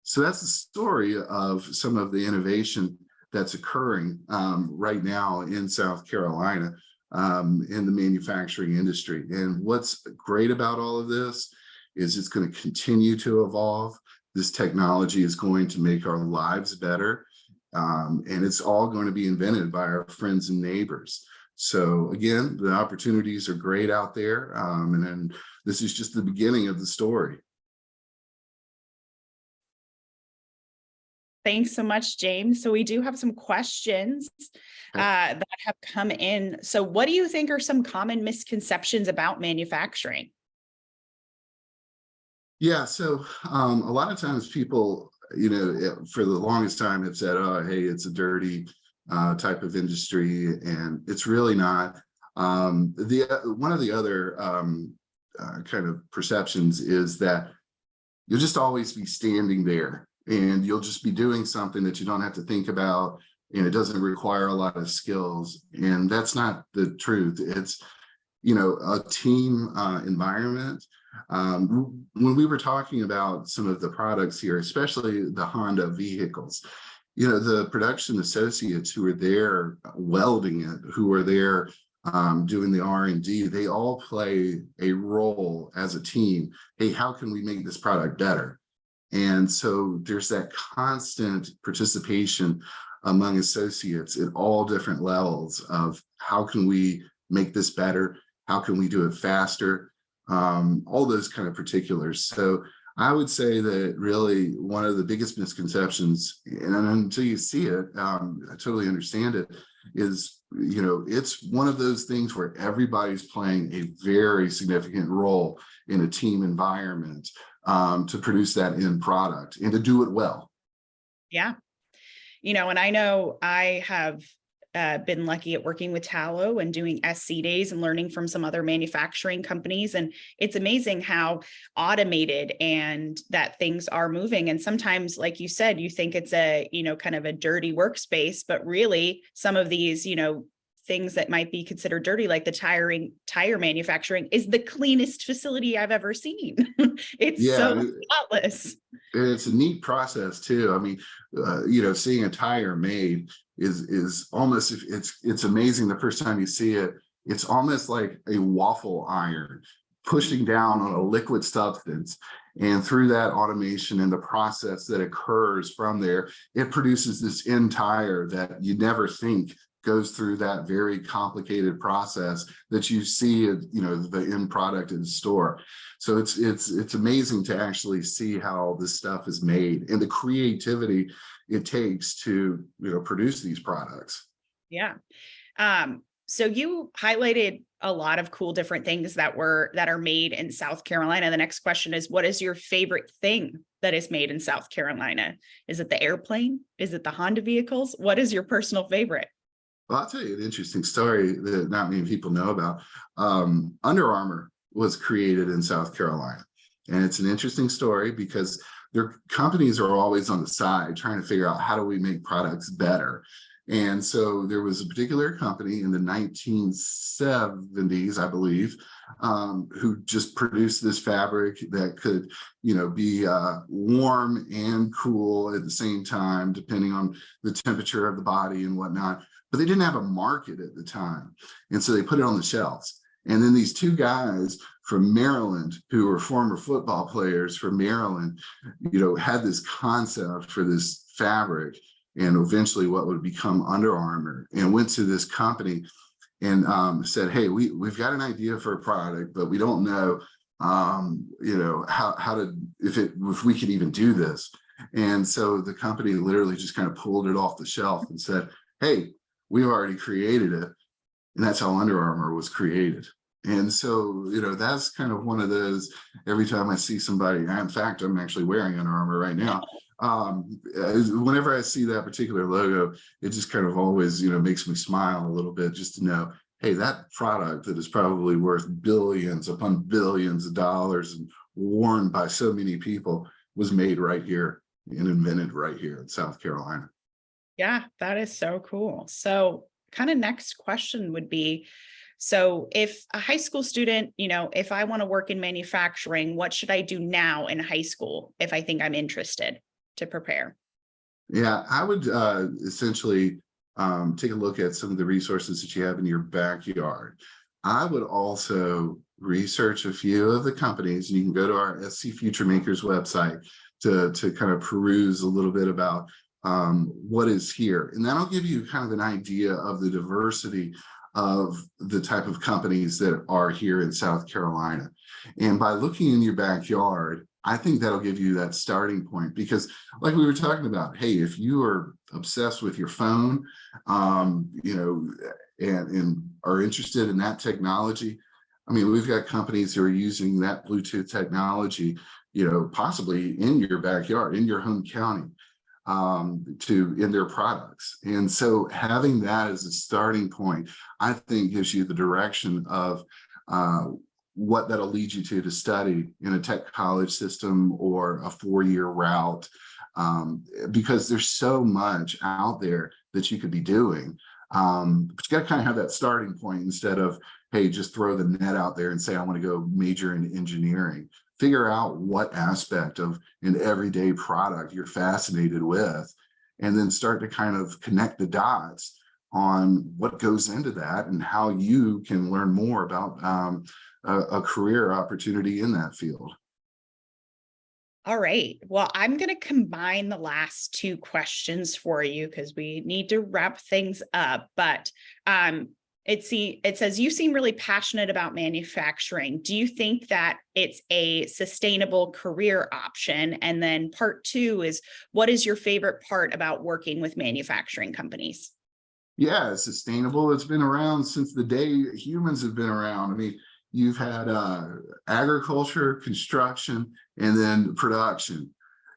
So that's the story of some of the innovation that's occurring right now in South Carolina in the manufacturing industry. And what's great about all of this is it's going to continue to evolve. This technology is going to make our lives better. And it's all going to be invented by our friends and neighbors. So again, the opportunities are great out there. And then this is just the beginning of the story. Thanks so much, James. So we do have some questions that have come in. So what do you think are some common misconceptions about manufacturing? Yeah, so a lot of times people, for the longest time have said, oh, hey, it's a dirty type of industry, and it's really not. One of the other kind of perceptions is that you'll just always be standing there and you'll just be doing something that you don't have to think about, and it doesn't require a lot of skills. And that's not the truth. It's, a team environment. When we were talking about some of the products here, especially the Honda vehicles, the production associates who are there welding it, who are there doing the R&D, they all play a role as a team. Hey, how can we make this product better? And so there's that constant participation among associates at all different levels of how can we make this better? How can we do it faster? All those kind of particulars. So I would say that really one of the biggest misconceptions, and until you see it, I totally understand it, is, it's one of those things where everybody's playing a very significant role in a team environment to produce that end product and to do it well. Yeah. And I know I have been lucky at working with Tallow and doing SC days and learning from some other manufacturing companies. And it's amazing how automated and that things are moving. And sometimes, like you said, you think it's a, kind of a dirty workspace, but really some of these, things that might be considered dirty, like the tire manufacturing, is the cleanest facility I've ever seen. It's so spotless. It's a neat process too. I mean, seeing a tire made is almost, it's amazing the first time you see it. It's almost like a waffle iron pushing down on a liquid substance, and through that automation and the process that occurs from there, it produces this end tire that you never think goes through that very complicated process that you see, the end product in the store. So it's amazing to actually see how this stuff is made and the creativity it takes to, produce these products. Yeah. So you highlighted a lot of cool different things that are made in South Carolina. The next question is, what is your favorite thing that is made in South Carolina? Is it the airplane? Is it the Honda vehicles? What is your personal favorite? Well, I'll tell you an interesting story that not many people know about. Under Armour was created in South Carolina. And it's an interesting story because their companies are always on the side trying to figure out, how do we make products better? And so there was a particular company in the 1970s, I believe, who just produced this fabric that could, be warm and cool at the same time, depending on the temperature of the body and whatnot. But they didn't have a market at the time. And so they put it on the shelves. And then these two guys from Maryland, who were former football players from Maryland, had this concept for this fabric and eventually what would become Under Armour, and went to this company and said, hey, we've got an idea for a product, but we don't know, how to, if we could even do this. And so the company literally just kind of pulled it off the shelf and said, hey, we've already created it. And that's how Under Armour was created. And so, that's kind of one of those, every time I see somebody, in fact, I'm actually wearing Under Armour right now. Whenever I see that particular logo, it just kind of always, makes me smile a little bit, just to know, hey, that product that is probably worth billions upon billions of dollars and worn by so many people was made right here and invented right here in South Carolina. Yeah, that is so cool. So kind of next question would be, so if a high school student, if I want to work in manufacturing, what should I do now in high school if I think I'm interested to prepare? Yeah, I would essentially take a look at some of the resources that you have in your backyard. I would also research a few of the companies. You can go to our SC Future Makers website to kind of peruse a little bit about what is here. And that'll give you kind of an idea of the diversity of the type of companies that are here in South Carolina. And by looking in your backyard, I think that'll give you that starting point, because like we were talking about, hey, if you are obsessed with your phone, and are interested in that technology, I mean, we've got companies who are using that Bluetooth technology, possibly in your backyard, in your home county, in their products. And so having that as a starting point, I think gives you the direction of what that'll lead you to study in a tech college system or a 4-year route, because there's so much out there that you could be doing. But you got to kind of have that starting point instead of, hey, just throw the net out there and say, I want to go major in engineering. Figure out what aspect of an everyday product you're fascinated with, and then start to kind of connect the dots on what goes into that and how you can learn more about a career opportunity in that field. All right. Well, I'm going to combine the last two questions for you because we need to wrap things up. But It says you seem really passionate about manufacturing. Do you think that it's a sustainable career option? And then part 2 is, what is your favorite part about working with manufacturing companies? Yeah, it's sustainable. It's been around since the day humans have been around. I mean, you've had agriculture, construction, and then production.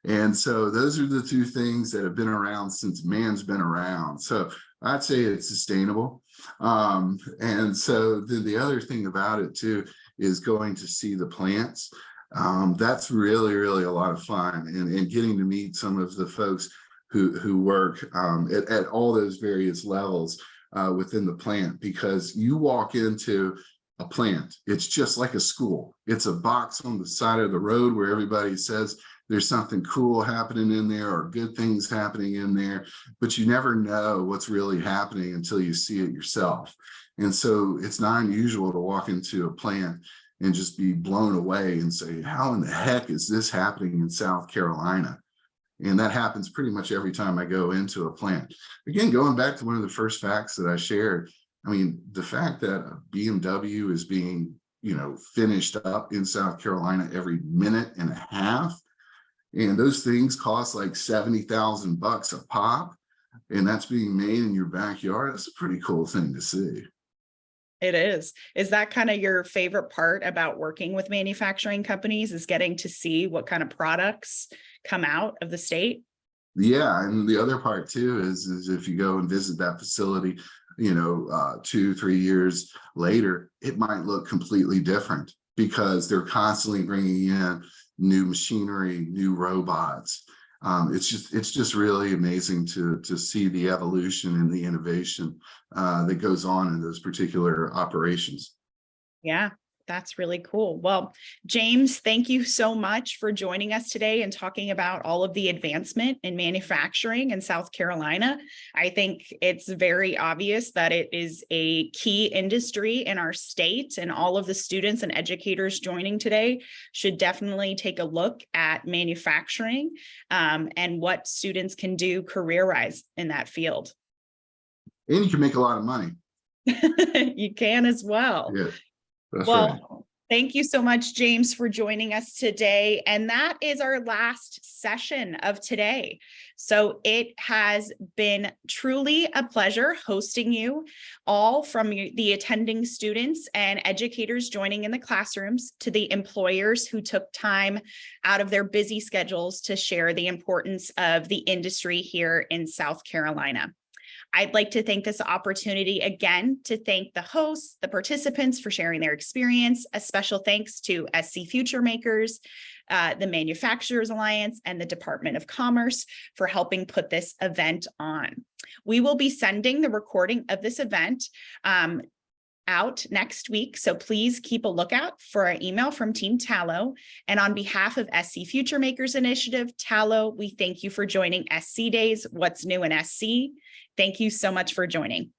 And so those are the 2 things that have been around since man's been around. So I'd say it's sustainable. And so the other thing about it too is going to see the plants. That's really, really a lot of fun, and getting to meet some of the folks who work at all those various levels within the plant, because you walk into a plant, it's just like a school. It's a box on the side of the road where everybody says there's something cool happening in there or good things happening in there, but you never know what's really happening until you see it yourself. And so it's not unusual to walk into a plant and just be blown away and say, how in the heck is this happening in South Carolina? And that happens pretty much every time I go into a plant. Again, going back to one of the first facts that I shared, I mean, the fact that a BMW is being, finished up in South Carolina every minute and a half, and those things cost like $70,000 a pop, and that's being made in your backyard. That's a pretty cool thing to see. It is. Is that kind of your favorite part about working with manufacturing companies, is getting to see what kind of products come out of the state? Yeah, and the other part too is if you go and visit that facility, 2-3 years later, it might look completely different because they're constantly bringing in new machinery, new robots. It's just really amazing to see the evolution and the innovation that goes on in those particular operations. Yeah, that's really cool. Well, James, thank you so much for joining us today and talking about all of the advancement in manufacturing in South Carolina. I think it's very obvious that it is a key industry in our state, and all of the students and educators joining today should definitely take a look at manufacturing and what students can do career-wise in that field. And you can make a lot of money. You can as well. Yeah. That's well, right. Thank you so much, James, for joining us today. And that is our last session of today. So it has been truly a pleasure hosting you all, from the attending students and educators joining in the classrooms to the employers who took time out of their busy schedules to share the importance of the industry here in South Carolina. I'd like to take this opportunity again to thank the hosts, the participants for sharing their experience. A special thanks to SC Future Makers, the Manufacturers Alliance, and the Department of Commerce for helping put this event on. We will be sending the recording of this event out next week, so please keep a lookout for an email from Team Tallow. And on behalf of SC Future Makers Initiative, Tallow, we thank you for joining SC Days, What's New in SC. Thank you so much for joining.